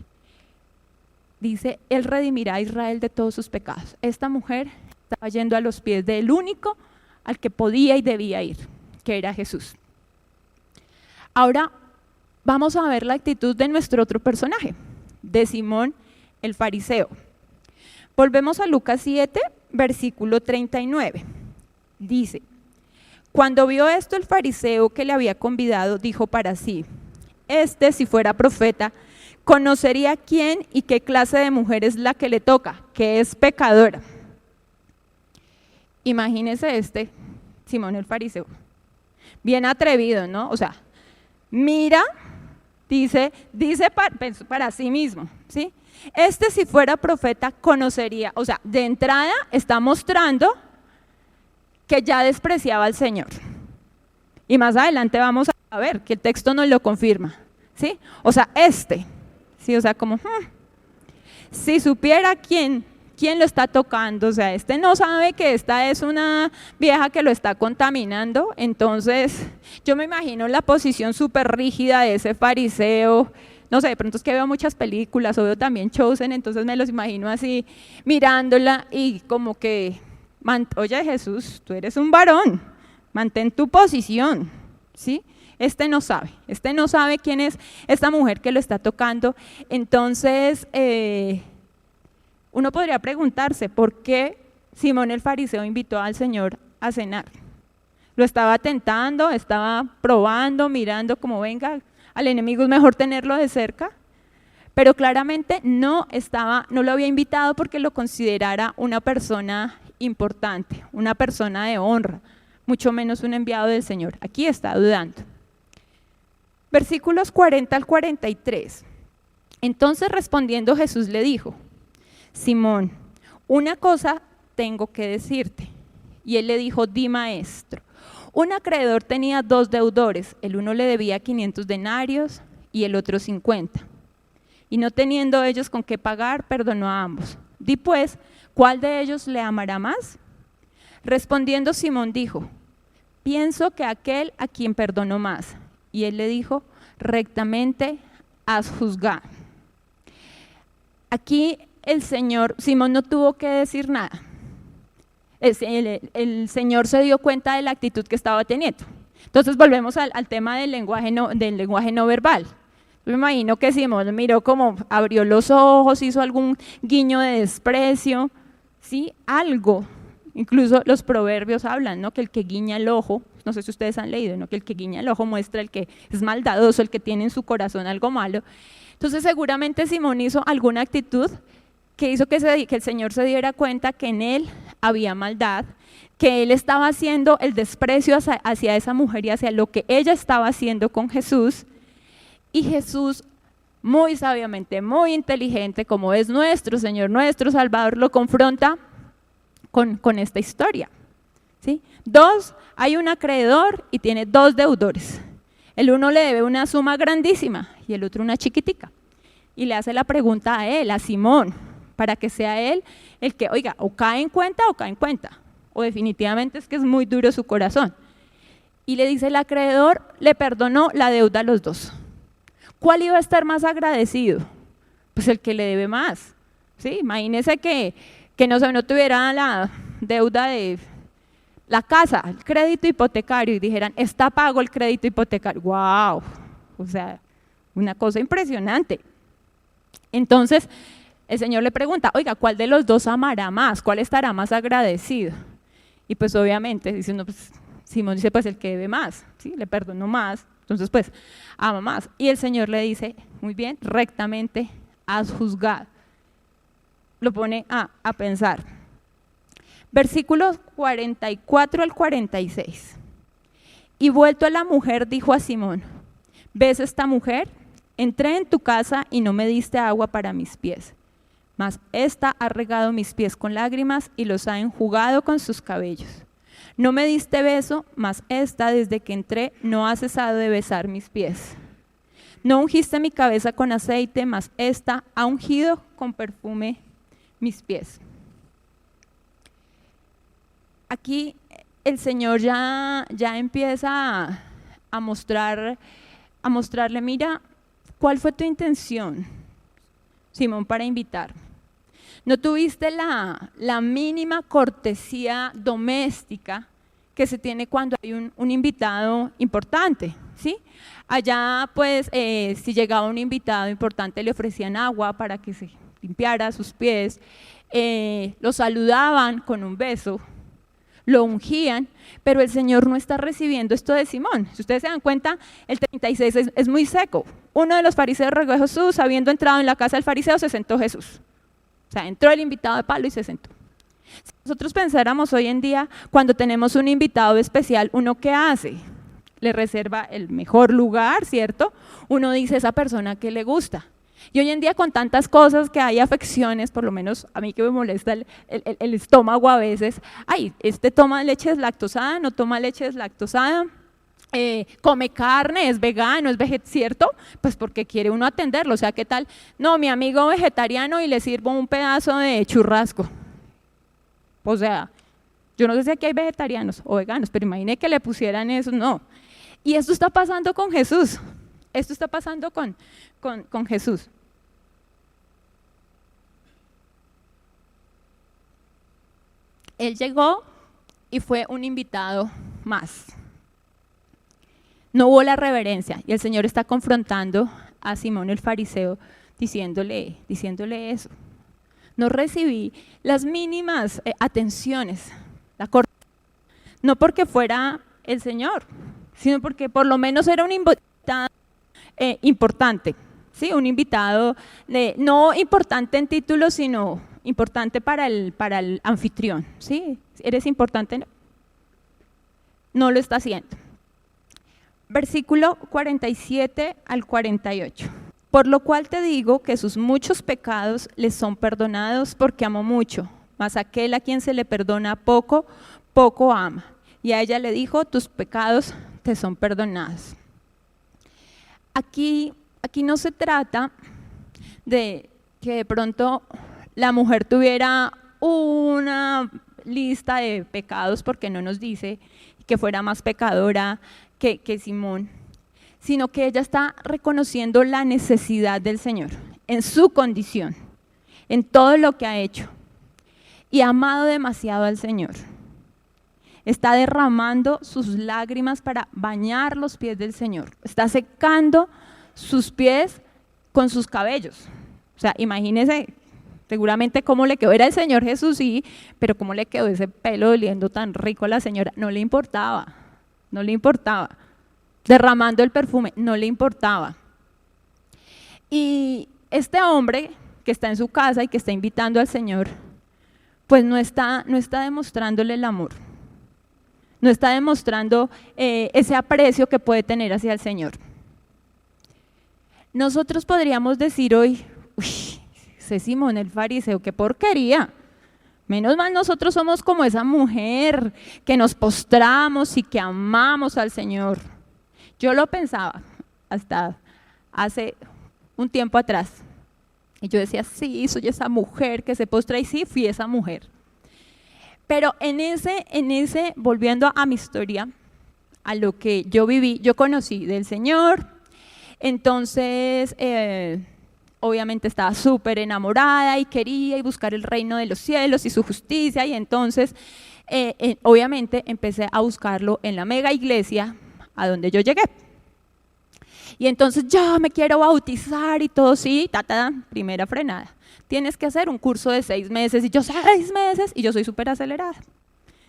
Dice, Él redimirá a Israel de todos sus pecados. Esta mujer estaba yendo a los pies del único al que podía y debía ir, que era Jesús. Ahora vamos a ver la actitud de nuestro otro personaje, de Simón el fariseo. Volvemos a Lucas 7, versículo 39. Dice, cuando vio esto el fariseo que le había convidado, dijo para sí, si fuera profeta, conocería quién y qué clase de mujer es la que le toca, que es pecadora. Imagínese Simón el fariseo, bien atrevido, ¿no? O sea, mira, dice para sí mismo, ¿sí? Si fuera profeta conocería, o sea, de entrada está mostrando que ya despreciaba al Señor. Y más adelante vamos a ver que el texto nos lo confirma, ¿sí? O sea, sí, o sea, como, si supiera quién lo está tocando, o sea, no sabe que esta es una vieja que lo está contaminando. Entonces yo me imagino la posición súper rígida de ese fariseo, no sé, de pronto es que veo muchas películas o veo también Chosen, entonces me los imagino así mirándola y como que, oye Jesús, tú eres un varón, mantén tu posición, ¿sí? No sabe quién es esta mujer que lo está tocando. Entonces uno podría preguntarse por qué Simón el fariseo invitó al Señor a cenar. Lo estaba tentando, estaba probando, mirando como venga, al enemigo es mejor tenerlo de cerca, pero claramente no lo había invitado porque lo considerara una persona importante, una persona de honra, mucho menos un enviado del Señor. Aquí está dudando. Versículos 40 al 43. Entonces respondiendo Jesús le dijo, Simón, una cosa tengo que decirte. Y él le dijo, di maestro. Un acreedor tenía 2 deudores, el uno le debía 500 denarios y el otro 50. Y no teniendo ellos con qué pagar, perdonó a ambos. Di pues, ¿cuál de ellos le amará más? Respondiendo Simón dijo, pienso que aquel a quien perdonó más. Y él le dijo, rectamente has juzgado. Aquí Simón no tuvo que decir nada. El Señor se dio cuenta de la actitud que estaba teniendo. Entonces volvemos al tema del lenguaje no verbal. Me imagino que Simón miró como abrió los ojos, hizo algún guiño de desprecio, ¿sí? Algo Incluso los proverbios hablan, ¿no? Que el que guiña el ojo, no sé si ustedes han leído, ¿no? Que el que guiña el ojo muestra el que es maldadoso, el que tiene en su corazón algo malo. Entonces seguramente Simón hizo alguna actitud que hizo que el Señor se diera cuenta que en él había maldad, que él estaba haciendo el desprecio hacia esa mujer y hacia lo que ella estaba haciendo con Jesús. Y Jesús, muy sabiamente, muy inteligente, como es nuestro Señor, nuestro Salvador, lo confronta con esta historia, ¿sí? Hay un acreedor y tiene 2 deudores. El uno le debe una suma grandísima y el otro una chiquitica. Y le hace la pregunta a él, a Simón, para que sea él el que, oiga, o cae en cuenta o cae en cuenta. O definitivamente es que es muy duro su corazón. Y le dice, el acreedor le perdonó la deuda a los 2. ¿Cuál iba a estar más agradecido? Pues el que le debe más, ¿sí? Imagínese que no tuviera la deuda de la casa, el crédito hipotecario, y dijeran, está pago el crédito hipotecario. ¡Wow! O sea, una cosa impresionante. Entonces, el Señor le pregunta, oiga, ¿cuál de los 2 amará más? ¿Cuál estará más agradecido? Y pues obviamente, diciendo, pues, Simón dice, pues el que debe más, ¿sí? Le perdonó más, entonces pues ama más. Y el Señor le dice, muy bien, rectamente has juzgado. Lo pone a pensar. Versículos 44 al 46. Y vuelto a la mujer, dijo a Simón, ¿ves esta mujer? Entré en tu casa y no me diste agua para mis pies, mas ésta ha regado mis pies con lágrimas y los ha enjugado con sus cabellos. No me diste beso, mas ésta desde que entré no ha cesado de besar mis pies. No ungiste mi cabeza con aceite, mas ésta ha ungido con perfume mis pies. Aquí el Señor ya empieza a mostrarle, mira, ¿cuál fue tu intención, Simón, para invitar? No tuviste la mínima cortesía doméstica que se tiene cuando hay un invitado importante, ¿sí? Allá, pues, si llegaba un invitado importante, le ofrecían agua para que se limpiara sus pies, lo saludaban con un beso, lo ungían, pero el Señor no está recibiendo esto de Simón. Si ustedes se dan cuenta, el 36 es muy seco. Uno de los fariseos rogó a Jesús, habiendo entrado en la casa del fariseo, se sentó Jesús. O sea, entró el invitado de palo y se sentó. Si nosotros pensáramos hoy en día, cuando tenemos un invitado especial, ¿uno qué hace? Le reserva el mejor lugar, ¿cierto? Uno dice, esa persona que le gusta. Y hoy en día, con tantas cosas que hay afecciones, por lo menos a mí que me molesta el estómago a veces, ay, toma leche deslactosada, no toma leche deslactosada, come carne, es vegano, es vegetariano, ¿cierto? Pues porque quiere uno atenderlo, o sea, ¿qué tal? No, mi amigo vegetariano y le sirvo un pedazo de churrasco. O sea, yo no sé si aquí hay vegetarianos o veganos, pero imagine que le pusieran eso, no. Y esto está pasando con Jesús, esto está pasando con Jesús. Él llegó y fue un invitado más. No hubo la reverencia y el Señor está confrontando a Simón el fariseo diciéndole eso. No recibí las mínimas atenciones, no porque fuera el Señor, sino porque por lo menos era un invitado importante, ¿sí? Un invitado no importante en título, sino importante para el anfitrión, ¿sí? Eres importante, no lo está haciendo. Versículo 47 al 48. Por lo cual te digo que sus muchos pecados les son perdonados porque amó mucho, mas aquel a quien se le perdona poco, poco ama. Y a ella le dijo, tus pecados te son perdonados. Aquí no se trata de que de pronto la mujer tuviera una lista de pecados, porque no nos dice que fuera más pecadora que Simón, sino que ella está reconociendo la necesidad del Señor en su condición, en todo lo que ha hecho, y ha amado demasiado al Señor. Está derramando sus lágrimas para bañar los pies del Señor, está secando sus pies con sus cabellos. O sea, imagínense, Seguramente cómo le quedó, era el Señor Jesús, sí, pero cómo le quedó ese pelo oliendo tan rico a la señora, no le importaba, no le importaba. Derramando el perfume, no le importaba. Y este hombre que está en su casa y que está invitando al Señor, pues no está demostrándole el amor, no está demostrando ese aprecio que puede tener hacia el Señor. Nosotros podríamos decir hoy, uy, ese Simón el fariseo, qué porquería. Menos mal nosotros somos como esa mujer que nos postramos y que amamos al Señor. Yo lo pensaba hasta hace un tiempo atrás. Y yo decía, sí, soy esa mujer que se postra, y sí, fui esa mujer. Pero en ese, volviendo a mi historia, a lo que yo viví, yo conocí del Señor. Entonces, obviamente estaba súper enamorada y quería y buscar el reino de los cielos y su justicia, y entonces, obviamente, empecé a buscarlo en la mega iglesia a donde yo llegué. Y entonces yo me quiero bautizar y todo, sí, primera frenada. Tienes que hacer un curso de 6 meses, y yo 6 meses, y yo soy súper acelerada.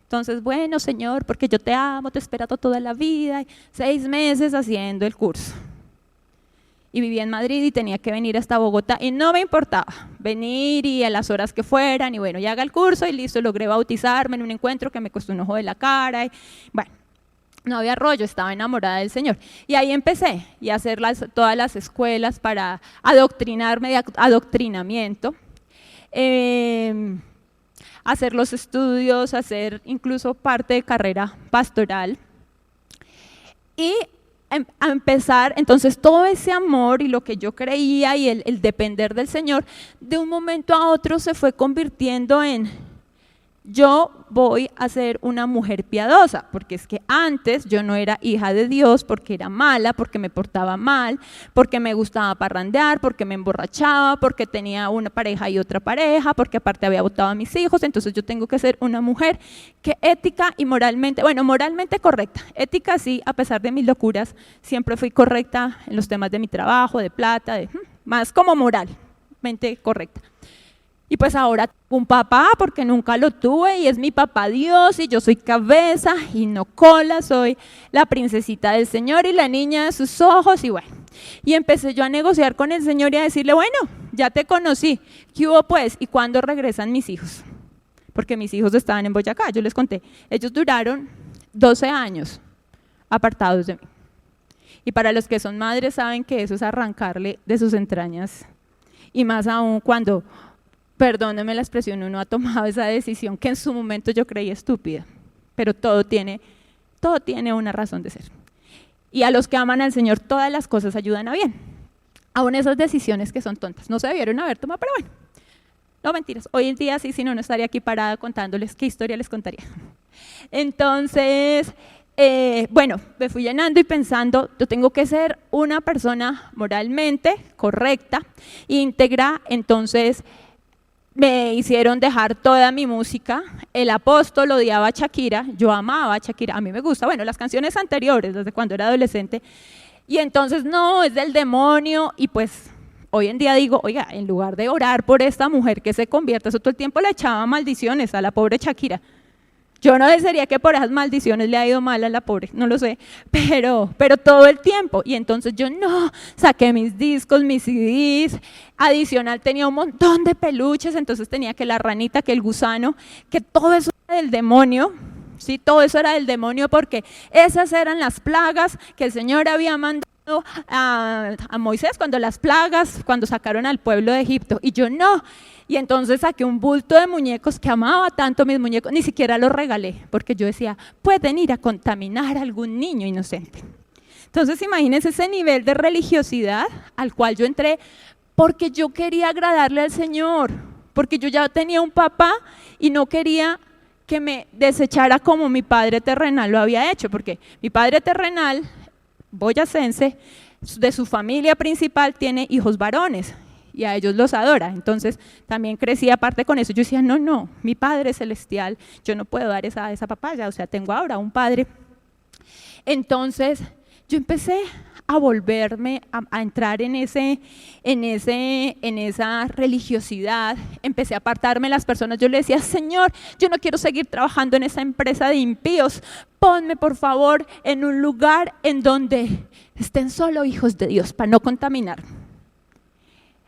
Entonces, bueno, Señor, porque yo te amo, te he esperado toda la vida, y 6 meses haciendo el curso. Y vivía en Madrid y tenía que venir hasta Bogotá, y no me importaba venir y a las horas que fueran, y bueno, ya haga el curso y listo, logré bautizarme en un encuentro que me costó un ojo de la cara, y bueno, no había rollo, estaba enamorada del Señor. Y ahí empecé y a hacer todas las escuelas para adoctrinarme de adoctrinamiento, hacer los estudios, hacer incluso parte de carrera pastoral. Y a empezar, entonces todo ese amor y lo que yo creía y el depender del Señor, de un momento a otro se fue convirtiendo en: yo voy a ser una mujer piadosa, porque es que antes yo no era hija de Dios, porque era mala, porque me portaba mal, porque me gustaba parrandear, porque me emborrachaba, porque tenía una pareja y otra pareja, porque aparte había botado a mis hijos. Entonces yo tengo que ser una mujer que ética y moralmente, bueno, moralmente correcta, ética sí, a pesar de mis locuras, siempre fui correcta en los temas de mi trabajo, de plata, más como moralmente correcta. Y pues ahora un papá, porque nunca lo tuve, y es mi papá Dios, y yo soy cabeza y no cola, soy la princesita del Señor y la niña de sus ojos, y bueno. Y empecé yo a negociar con el Señor y a decirle: bueno, ya te conocí, ¿qué hubo pues? ¿Y cuándo regresan mis hijos? Porque mis hijos estaban en Boyacá, yo les conté. Ellos duraron 12 años apartados de mí. Y para los que son madres saben que eso es arrancarle de sus entrañas, y más aún cuando, perdóneme la expresión, uno ha tomado esa decisión que en su momento yo creí estúpida, pero todo tiene una razón de ser. Y a los que aman al Señor todas las cosas ayudan a bien, aún esas decisiones que son tontas, no se debieron haber tomado, pero bueno, no mentiras, hoy en día sí, si no, no estaría aquí parada contándoles qué historia les contaría. Entonces, bueno, me fui llenando y pensando, yo tengo que ser una persona moralmente correcta, íntegra. Entonces me hicieron dejar toda mi música. El apóstol odiaba a Shakira, yo amaba a Shakira, a mí me gusta, bueno, las canciones anteriores, desde cuando era adolescente, y entonces no, es del demonio. Y pues hoy en día digo, oiga, en lugar de orar por esta mujer que se convierta, eso todo el tiempo le echaba maldiciones a la pobre Shakira. Yo no desearía que por esas maldiciones le ha ido mal a la pobre, no lo sé, pero todo el tiempo. Y entonces yo no, saqué mis discos, mis CDs, adicional tenía un montón de peluches, entonces tenía que la ranita, que el gusano, que todo eso era del demonio, ¿sí? Todo eso era del demonio, porque esas eran las plagas que el Señor había mandado a Moisés cuando sacaron al pueblo de Egipto, y yo no. Y entonces saqué un bulto de muñecos que amaba tanto, mis muñecos, ni siquiera los regalé, porque yo decía, pueden ir a contaminar a algún niño inocente. Entonces imagínense ese nivel de religiosidad al cual yo entré, porque yo quería agradarle al Señor, porque yo ya tenía un papá y no quería que me desechara como mi padre terrenal lo había hecho, porque mi padre terrenal, boyacense, de su familia principal tiene hijos varones, y a ellos los adora. Entonces también crecí aparte con eso. Yo decía, no, mi Padre Celestial, yo no puedo dar esa papaya, o sea, tengo ahora un Padre. Entonces yo empecé a volverme, a entrar en esa religiosidad, empecé a apartarme de las personas. Yo le decía, Señor, yo no quiero seguir trabajando en esa empresa de impíos, ponme por favor en un lugar en donde estén solo hijos de Dios para no contaminar.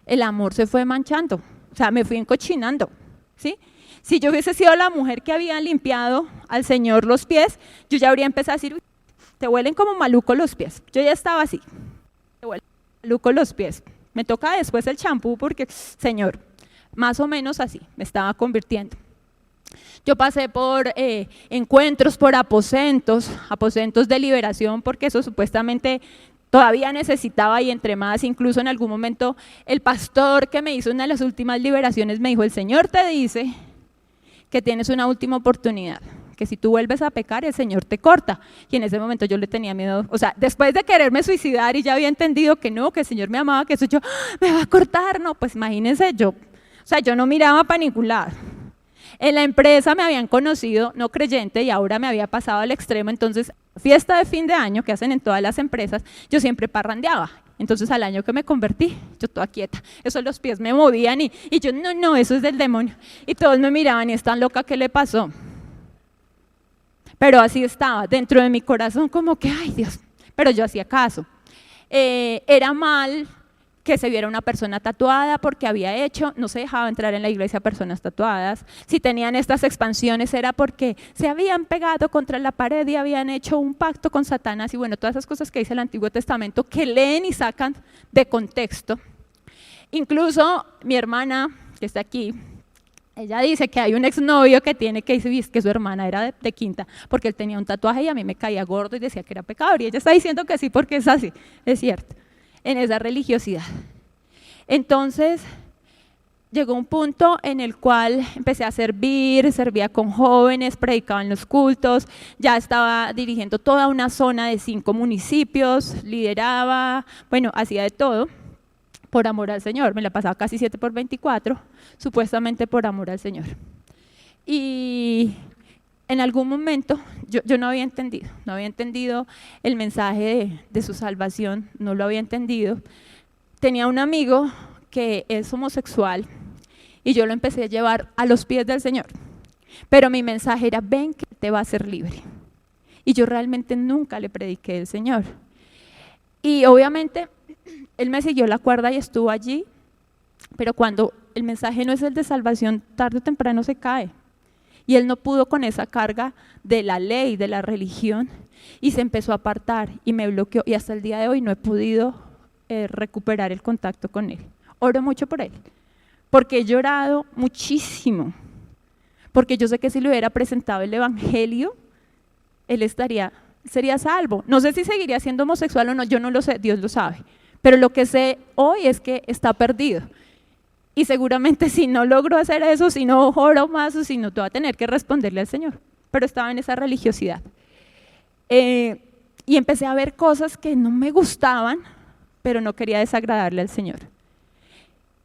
El amor se fue manchando, o sea, me fui encochinando, ¿sí? Si yo hubiese sido la mujer que había limpiado al Señor los pies, yo ya habría empezado a decir, te huelen como maluco los pies. Yo ya estaba así, te huelen como maluco los pies. Me toca después el champú porque, Señor, más o menos así me estaba convirtiendo. Yo pasé por encuentros, por aposentos de liberación, porque eso supuestamente todavía necesitaba, y entre más, incluso en algún momento el pastor que me hizo una de las últimas liberaciones me dijo, el Señor te dice que tienes una última oportunidad, que si tú vuelves a pecar, el Señor te corta. Y en ese momento yo le tenía miedo, o sea, después de quererme suicidar y ya había entendido que no, que el Señor me amaba, que eso yo, me va a cortar, no, pues imagínense yo, o sea, yo no miraba para ningún lado. En la empresa me habían conocido no creyente y ahora me había pasado al extremo, entonces fiesta de fin de año que hacen en todas las empresas, yo siempre parrandeaba. Entonces al año que me convertí, yo toda quieta, eso los pies me movían y yo, no, eso es del demonio. Y todos me miraban y están loca, ¿qué le pasó? Pero así estaba, dentro de mi corazón como que, ay Dios, pero yo hacía caso. Era mal que se viera una persona tatuada porque había hecho, no se dejaba entrar en la iglesia personas tatuadas. Si tenían estas expansiones era porque se habían pegado contra la pared y habían hecho un pacto con Satanás y bueno, todas esas cosas que dice el Antiguo Testamento que leen y sacan de contexto. Incluso mi hermana, que está aquí, ella dice que hay un exnovio que tiene que dice que su hermana era de quinta porque él tenía un tatuaje y a mí me caía gordo y decía que era pecador y ella está diciendo que sí porque es así, es cierto, en esa religiosidad. Entonces llegó un punto en el cual empecé a servir, servía con jóvenes, predicaba en los cultos, ya estaba dirigiendo toda una zona de 5 municipios, lideraba, bueno, hacía de todo. Por amor al Señor, me la pasaba casi 7/24, supuestamente por amor al Señor. Y en algún momento yo no había entendido el mensaje de su salvación, no lo había entendido. Tenía un amigo que es homosexual y yo lo empecé a llevar a los pies del Señor, pero mi mensaje era, ven que te va a hacer libre. Y yo realmente nunca le prediqué el Señor. Y obviamente él me siguió la cuerda y estuvo allí, pero cuando el mensaje no es el de salvación, tarde o temprano se cae. Y él no pudo con esa carga de la ley, de la religión, y se empezó a apartar y me bloqueó. Y hasta el día de hoy no he podido recuperar el contacto con él. Oro mucho por él, porque he llorado muchísimo, porque yo sé que si le hubiera presentado el evangelio, él sería salvo. No sé si seguiría siendo homosexual o no, yo no lo sé, Dios lo sabe. Pero lo que sé hoy es que está perdido. Y seguramente si no logro hacer eso, si no oro más o si no, te va a tener que responderle al Señor. Pero estaba en esa religiosidad. Y empecé a ver cosas que no me gustaban, pero no quería desagradarle al Señor.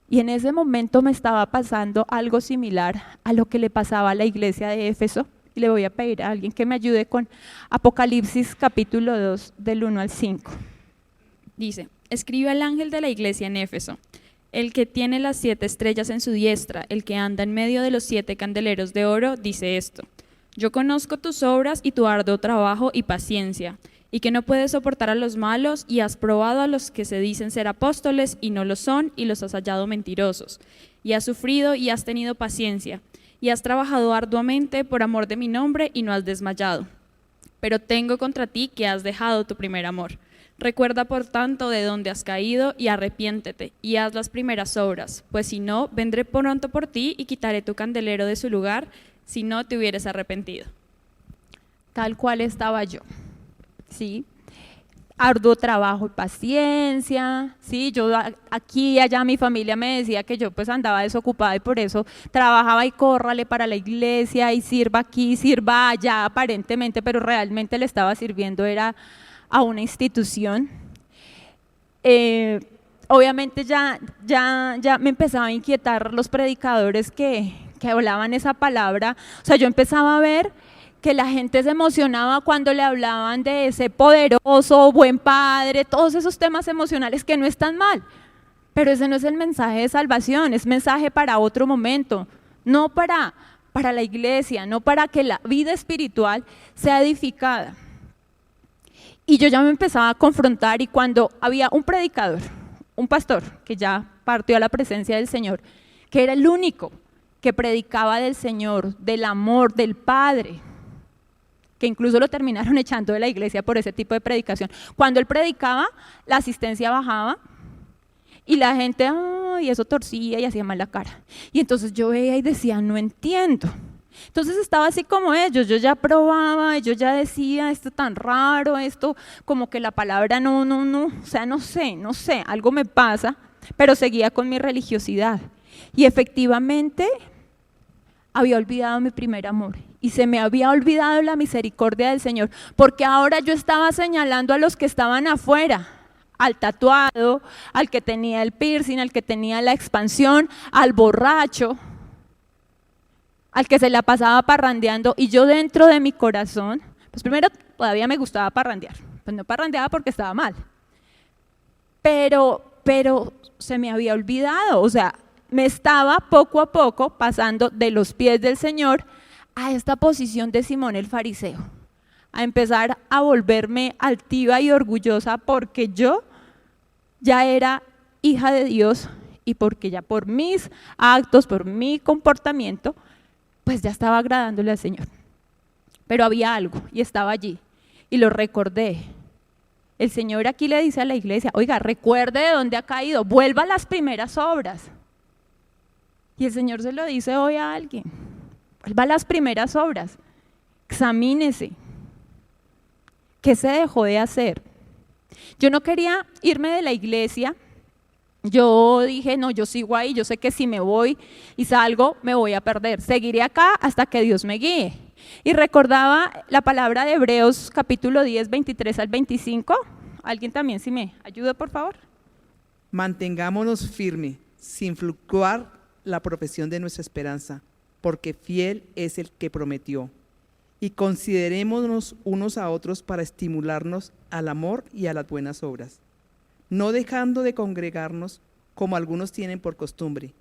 Y en ese momento me estaba pasando algo similar a lo que le pasaba a la iglesia de Éfeso. Y le voy a pedir a alguien que me ayude con Apocalipsis capítulo 2, del 1 al 5. Dice, escribe al ángel de la iglesia en Éfeso, el que tiene las 7 estrellas en su diestra, el que anda en medio de los 7 candeleros de oro, dice esto: yo conozco tus obras y tu arduo trabajo y paciencia, y que no puedes soportar a los malos, y has probado a los que se dicen ser apóstoles y no lo son, y los has hallado mentirosos, y has sufrido y has tenido paciencia, y has trabajado arduamente por amor de mi nombre y no has desmayado. Pero tengo contra ti que has dejado tu primer amor. Recuerda por tanto de dónde has caído y arrepiéntete y haz las primeras obras, pues si no, vendré pronto por ti y quitaré tu candelero de su lugar si no te hubieras arrepentido. Tal cual estaba yo, ¿sí? Arduo trabajo y paciencia, ¿sí? Yo aquí y allá mi familia me decía que yo pues andaba desocupada y por eso trabajaba y córrale para la iglesia y sirva aquí, sirva allá aparentemente, pero realmente le estaba sirviendo era a una institución. Obviamente ya me empezaba a inquietar los predicadores que hablaban esa palabra. O sea, yo empezaba a ver que la gente se emocionaba cuando le hablaban de ese poderoso, buen padre, todos esos temas emocionales que no están mal. Pero ese no es el mensaje de salvación, es mensaje para otro momento, no para la iglesia, no para que la vida espiritual sea edificada. Y yo ya me empezaba a confrontar, y cuando había un predicador, un pastor que ya partió a la presencia del Señor, que era el único que predicaba del Señor, del amor, del Padre, que incluso lo terminaron echando de la iglesia por ese tipo de predicación. Cuando él predicaba, la asistencia bajaba y la gente, y eso torcía y hacía mal la cara. Y entonces yo veía y decía, no entiendo. Entonces estaba así como ellos, yo ya probaba, yo ya decía, esto tan raro, esto como que la palabra no, o sea, no sé, algo me pasa, pero seguía con mi religiosidad. Y efectivamente había olvidado mi primer amor y se me había olvidado la misericordia del Señor, porque ahora yo estaba señalando a los que estaban afuera, al tatuado, al que tenía el piercing, al que tenía la expansión, al borracho, al que se la pasaba parrandeando, y yo dentro de mi corazón, pues primero todavía me gustaba parrandear, pues no parrandeaba porque estaba mal, pero se me había olvidado, o sea, me estaba poco a poco pasando de los pies del Señor a esta posición de Simón el fariseo, a empezar a volverme altiva y orgullosa porque yo ya era hija de Dios y porque ya por mis actos, por mi comportamiento, pues ya estaba agradándole al Señor. Pero había algo y estaba allí y lo recordé. El Señor aquí le dice a la iglesia, oiga, recuerde de dónde ha caído, vuelva a las primeras obras. Y el Señor se lo dice hoy a alguien, vuelva a las primeras obras, examínese. ¿Qué se dejó de hacer? Yo no quería irme de la iglesia, yo dije, no, yo sigo ahí, yo sé que si me voy y salgo, me voy a perder, seguiré acá hasta que Dios me guíe. Y recordaba la palabra de Hebreos capítulo 10, 23 al 25, alguien también si me ayuda por favor. Mantengámonos firmes, sin fluctuar la profesión de nuestra esperanza, porque fiel es el que prometió. Y considerémonos unos a otros para estimularnos al amor y a las buenas obras, no dejando de congregarnos como algunos tienen por costumbre,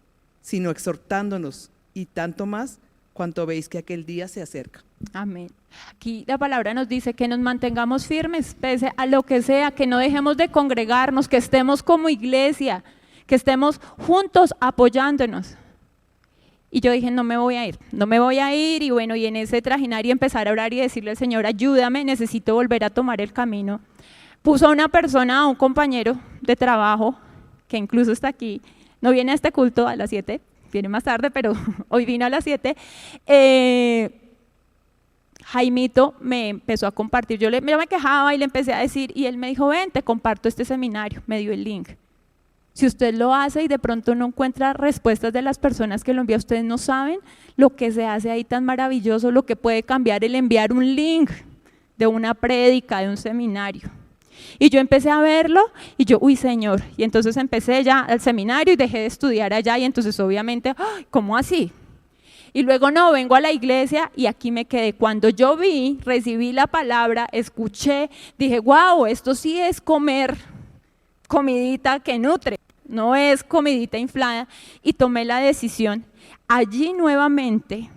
sino exhortándonos, y tanto más cuanto veis que aquel día se acerca. Amén. Aquí la palabra nos dice que nos mantengamos firmes, pese a lo que sea, que no dejemos de congregarnos, que estemos como iglesia, que estemos juntos apoyándonos. Y yo dije, no me voy a ir, y bueno, y en ese trajinar y empezar a orar y decirle al Señor, ayúdame, necesito volver a tomar el camino. Puso a una persona, a un compañero de trabajo, que incluso está aquí, no viene a este culto a las 7, viene más tarde, pero hoy vino a las 7, Jaimito me empezó a compartir, yo me quejaba y le empecé a decir, y él me dijo, ven, te comparto este seminario, me dio el link. Si usted lo hace y de pronto no encuentra respuestas de las personas que lo envían, ustedes no saben lo que se hace ahí tan maravilloso, lo que puede cambiar el enviar un link de una prédica, de un seminario. Y yo empecé a verlo y yo, uy Señor, y entonces empecé ya al seminario y dejé de estudiar allá y entonces obviamente, ¿cómo así? Y luego no, vengo a la iglesia y aquí me quedé. Cuando yo recibí la palabra, escuché, dije, wow, esto sí es comer comidita que nutre, no es comidita inflada, y tomé la decisión. Allí nuevamente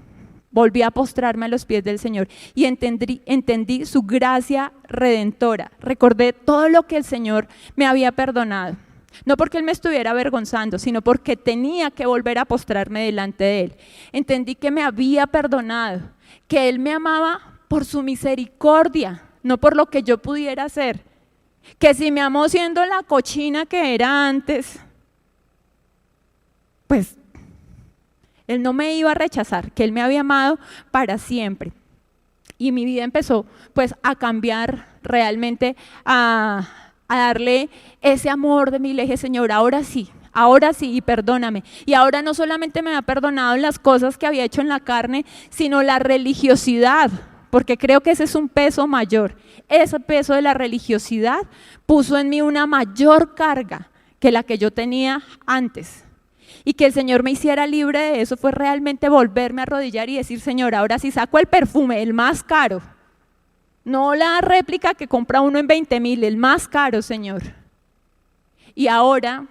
volví a postrarme a los pies del Señor y entendí su gracia redentora. Recordé todo lo que el Señor me había perdonado, no porque Él me estuviera avergonzando, sino porque tenía que volver a postrarme delante de Él. Entendí que me había perdonado, que Él me amaba por su misericordia, no por lo que yo pudiera hacer. Que si me amó siendo la cochina que era antes, pues Él no me iba a rechazar, que Él me había amado para siempre. Y mi vida empezó pues a cambiar realmente, a darle ese amor de mi le dije, Señor, ahora sí, y perdóname. Y ahora no solamente me ha perdonado las cosas que había hecho en la carne, sino la religiosidad, porque creo que ese es un peso mayor. Ese peso de la religiosidad puso en mí una mayor carga que la que yo tenía antes. Y que el Señor me hiciera libre de eso fue realmente volverme a arrodillar y decir, Señor, ahora sí saco el perfume, el más caro. No la réplica que compra uno en 20,000, el más caro, Señor. Y ahora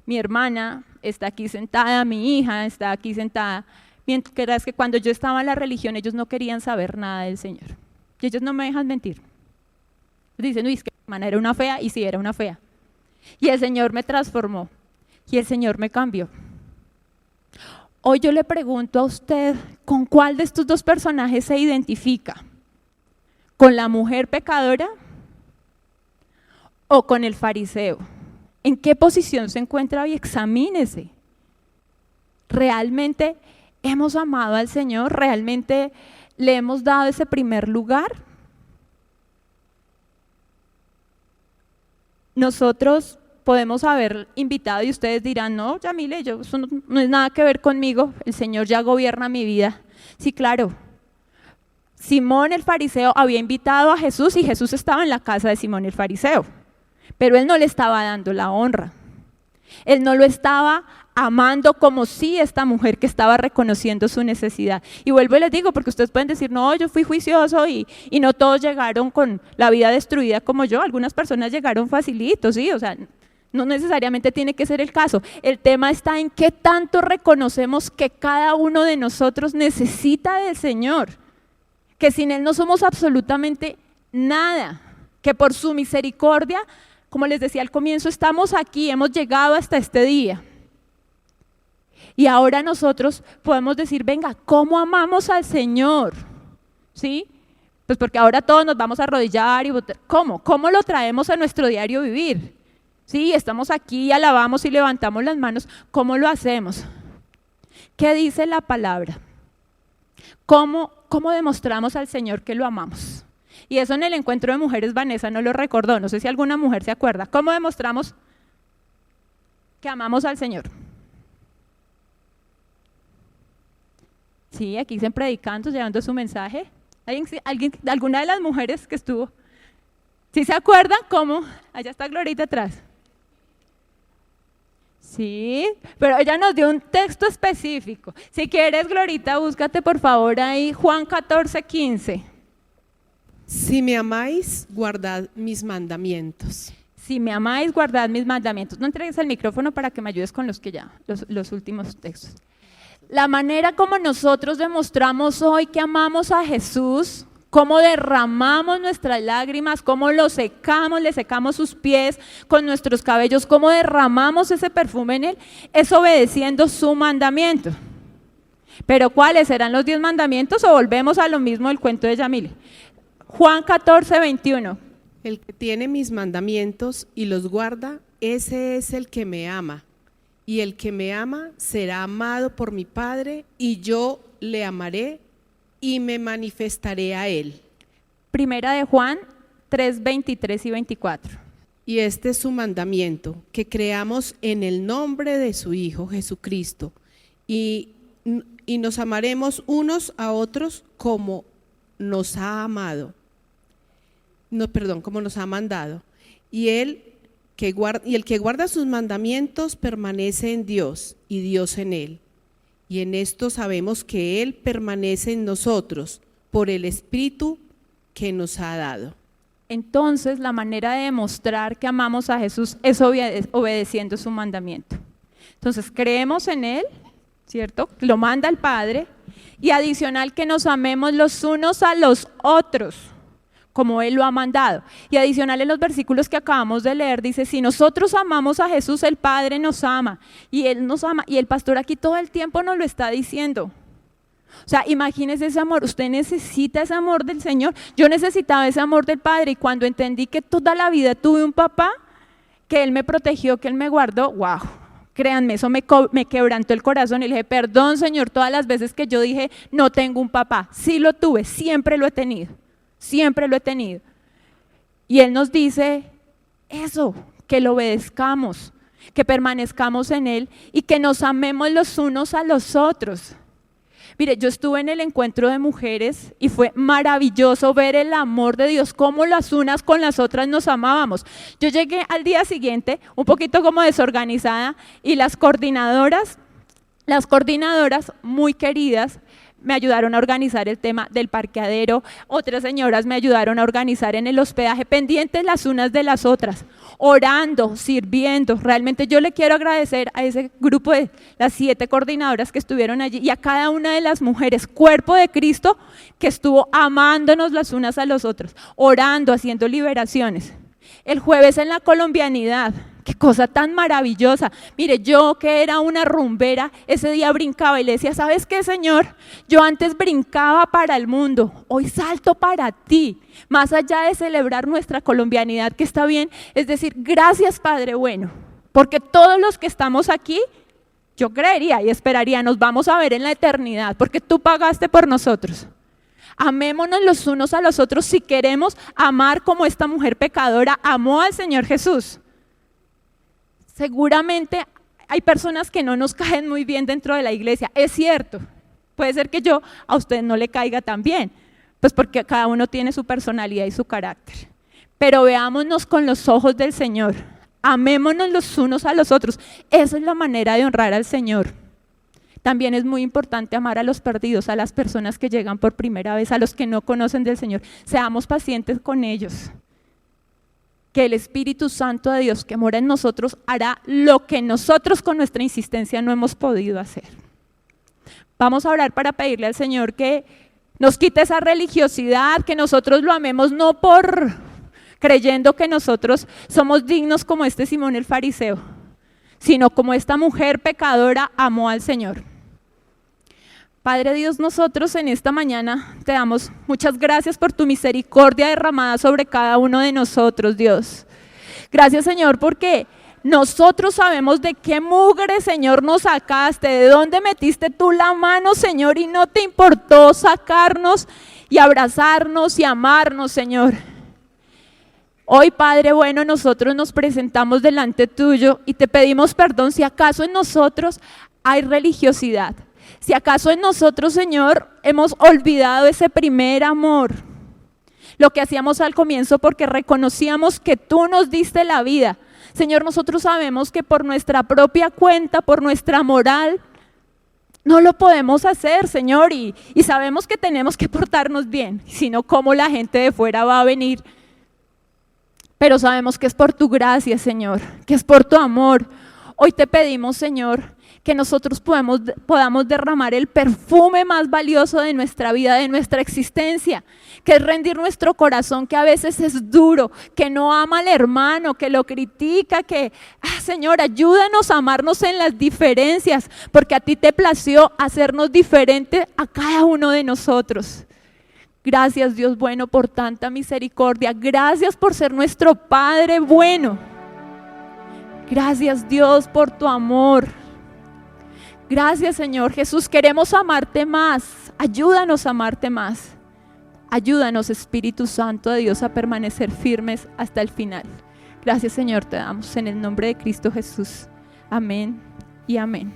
mi hermana está aquí sentada, mi hija está aquí sentada, mientras que cuando yo estaba en la religión ellos no querían saber nada del Señor. Y ellos no me dejan mentir. Dicen, uy, es que mi hermana era una fea, y sí, era una fea. Y el Señor me transformó, y el Señor me cambió. Hoy yo le pregunto a usted, ¿con cuál de estos dos personajes se identifica? ¿Con la mujer pecadora o con el fariseo? ¿En qué posición se encuentra hoy? Examínese. ¿Realmente hemos amado al Señor? ¿Realmente le hemos dado ese primer lugar? Nosotros podemos haber invitado y ustedes dirán, no, Yamile, eso no es nada que ver conmigo, el Señor ya gobierna mi vida. Sí, claro. Simón el fariseo había invitado a Jesús y Jesús estaba en la casa de Simón el fariseo, pero él no le estaba dando la honra. Él no lo estaba amando como si esta mujer que estaba reconociendo su necesidad. Y vuelvo y les digo, porque ustedes pueden decir, no, yo fui juicioso y no todos llegaron con la vida destruida como yo, algunas personas llegaron facilito, ¿sí? O sea, no necesariamente tiene que ser el caso. El tema está en qué tanto reconocemos que cada uno de nosotros necesita del Señor, que sin Él no somos absolutamente nada, que por su misericordia, como les decía al comienzo, estamos aquí, hemos llegado hasta este día. Y ahora nosotros podemos decir, venga, ¿cómo amamos al Señor? ¿Sí? Pues porque ahora todos nos vamos a arrodillar y votar. ¿Cómo? ¿Cómo lo traemos a nuestro diario vivir? Sí, estamos aquí, alabamos y levantamos las manos. ¿Cómo lo hacemos? ¿Qué dice la palabra? ¿Cómo demostramos al Señor que lo amamos? Y eso en el encuentro de mujeres Vanessa no lo recordó, no sé si alguna mujer se acuerda. ¿Cómo demostramos que amamos al Señor? Sí, aquí dicen predicando, llevando su mensaje. ¿Alguna de las mujeres que estuvo? ¿Sí se acuerdan cómo? Allá está Glorita atrás. Sí, pero ella nos dio un texto específico. Si quieres, Glorita, búscate por favor ahí Juan 14:15. Si me amáis, guardad mis mandamientos. Si me amáis, guardad mis mandamientos. No entregues el micrófono para que me ayudes con los últimos textos. La manera como nosotros demostramos hoy que amamos a Jesús, cómo derramamos nuestras lágrimas, cómo lo secamos, le secamos sus pies con nuestros cabellos, cómo derramamos ese perfume en Él, es obedeciendo su mandamiento. Pero ¿cuáles serán los 10 mandamientos? O volvemos a lo mismo del cuento de Yamile. Juan 14:21. El que tiene mis mandamientos y los guarda, ese es el que me ama. Y el que me ama será amado por mi Padre, y yo le amaré y me manifestaré a él. Primera de Juan 3:23 y 24. Y este es su mandamiento, que creamos en el nombre de su Hijo Jesucristo, y nos amaremos unos a otros como nos ha amado. Como nos ha mandado. Y el que guarda sus mandamientos permanece en Dios y Dios en él. Y en esto sabemos que Él permanece en nosotros por el Espíritu que nos ha dado. Entonces, la manera de demostrar que amamos a Jesús es obedeciendo su mandamiento. Entonces, creemos en Él, ¿cierto? Lo manda el Padre, y adicional que nos amemos los unos a los otros, como Él lo ha mandado. Y adicional en los versículos que acabamos de leer, dice, si nosotros amamos a Jesús, el Padre nos ama, y Él nos ama, y el pastor aquí todo el tiempo nos lo está diciendo. O sea, imagínese ese amor, usted necesita ese amor del Señor. Yo necesitaba ese amor del Padre, y cuando entendí que toda la vida tuve un papá, que Él me protegió, que Él me guardó, wow, créanme, eso me quebrantó el corazón, y le dije, perdón Señor, todas las veces que yo dije, no tengo un papá. Sí lo tuve, siempre lo he tenido. Siempre lo he tenido. Y Él nos dice eso, que lo obedezcamos, que permanezcamos en Él y que nos amemos los unos a los otros. Mire, yo estuve en el encuentro de mujeres y fue maravilloso ver el amor de Dios, cómo las unas con las otras nos amábamos. Yo llegué al día siguiente un poquito como desorganizada y las coordinadoras muy queridas, me ayudaron a organizar el tema del parqueadero, otras señoras me ayudaron a organizar en el hospedaje, pendientes las unas de las otras, orando, sirviendo. Realmente yo le quiero agradecer a ese grupo de las 7 coordinadoras que estuvieron allí y a cada una de las mujeres, cuerpo de Cristo, que estuvo amándonos las unas a las otras, orando, haciendo liberaciones. El jueves en la colombianidad, qué cosa tan maravillosa. Mire, yo que era una rumbera, ese día brincaba y le decía, ¿sabes qué, Señor? Yo antes brincaba para el mundo, hoy salto para ti. Más allá de celebrar nuestra colombianidad, que está bien, es decir, gracias, Padre bueno, porque todos los que estamos aquí, yo creería y esperaría, nos vamos a ver en la eternidad, porque tú pagaste por nosotros. Amémonos los unos a los otros si queremos amar como esta mujer pecadora amó al Señor Jesús. Seguramente hay personas que no nos caen muy bien dentro de la iglesia, es cierto. Puede ser que yo a usted no le caiga tan bien, pues porque cada uno tiene su personalidad y su carácter. Pero veámonos con los ojos del Señor, amémonos los unos a los otros. Esa es la manera de honrar al Señor. También es muy importante amar a los perdidos, a las personas que llegan por primera vez, a los que no conocen del Señor. Seamos pacientes con ellos. Que el Espíritu Santo de Dios que mora en nosotros hará lo que nosotros con nuestra insistencia no hemos podido hacer. Vamos a orar para pedirle al Señor que nos quite esa religiosidad, que nosotros lo amemos no por creyendo que nosotros somos dignos como este Simón el fariseo, sino como esta mujer pecadora amó al Señor. Padre Dios, nosotros en esta mañana te damos muchas gracias por tu misericordia derramada sobre cada uno de nosotros, Dios. Gracias, Señor, porque nosotros sabemos de qué mugre, Señor, nos sacaste, de dónde metiste tú la mano, Señor, y no te importó sacarnos y abrazarnos y amarnos, Señor. Hoy, Padre bueno, nosotros nos presentamos delante tuyo y te pedimos perdón si acaso en nosotros hay religiosidad. Si acaso en nosotros, Señor, hemos olvidado ese primer amor, lo que hacíamos al comienzo porque reconocíamos que tú nos diste la vida. Señor, nosotros sabemos que por nuestra propia cuenta, por nuestra moral, no lo podemos hacer, Señor, y sabemos que tenemos que portarnos bien, sino cómo la gente de fuera va a venir. Pero sabemos que es por tu gracia, Señor, que es por tu amor. Hoy te pedimos, Señor, que nosotros podamos derramar el perfume más valioso de nuestra vida, de nuestra existencia, que es rendir nuestro corazón, que a veces es duro, que no ama al hermano, que lo critica, que, Señor, ayúdanos a amarnos en las diferencias, porque a ti te plació hacernos diferentes a cada uno de nosotros. Gracias, Dios bueno, por tanta misericordia. Gracias por ser nuestro Padre bueno. Gracias, Dios, por tu amor. Gracias, Señor Jesús, queremos amarte más, ayúdanos a amarte más, ayúdanos, Espíritu Santo de Dios, a permanecer firmes hasta el final. Gracias, Señor, te damos en el nombre de Cristo Jesús, amén y amén.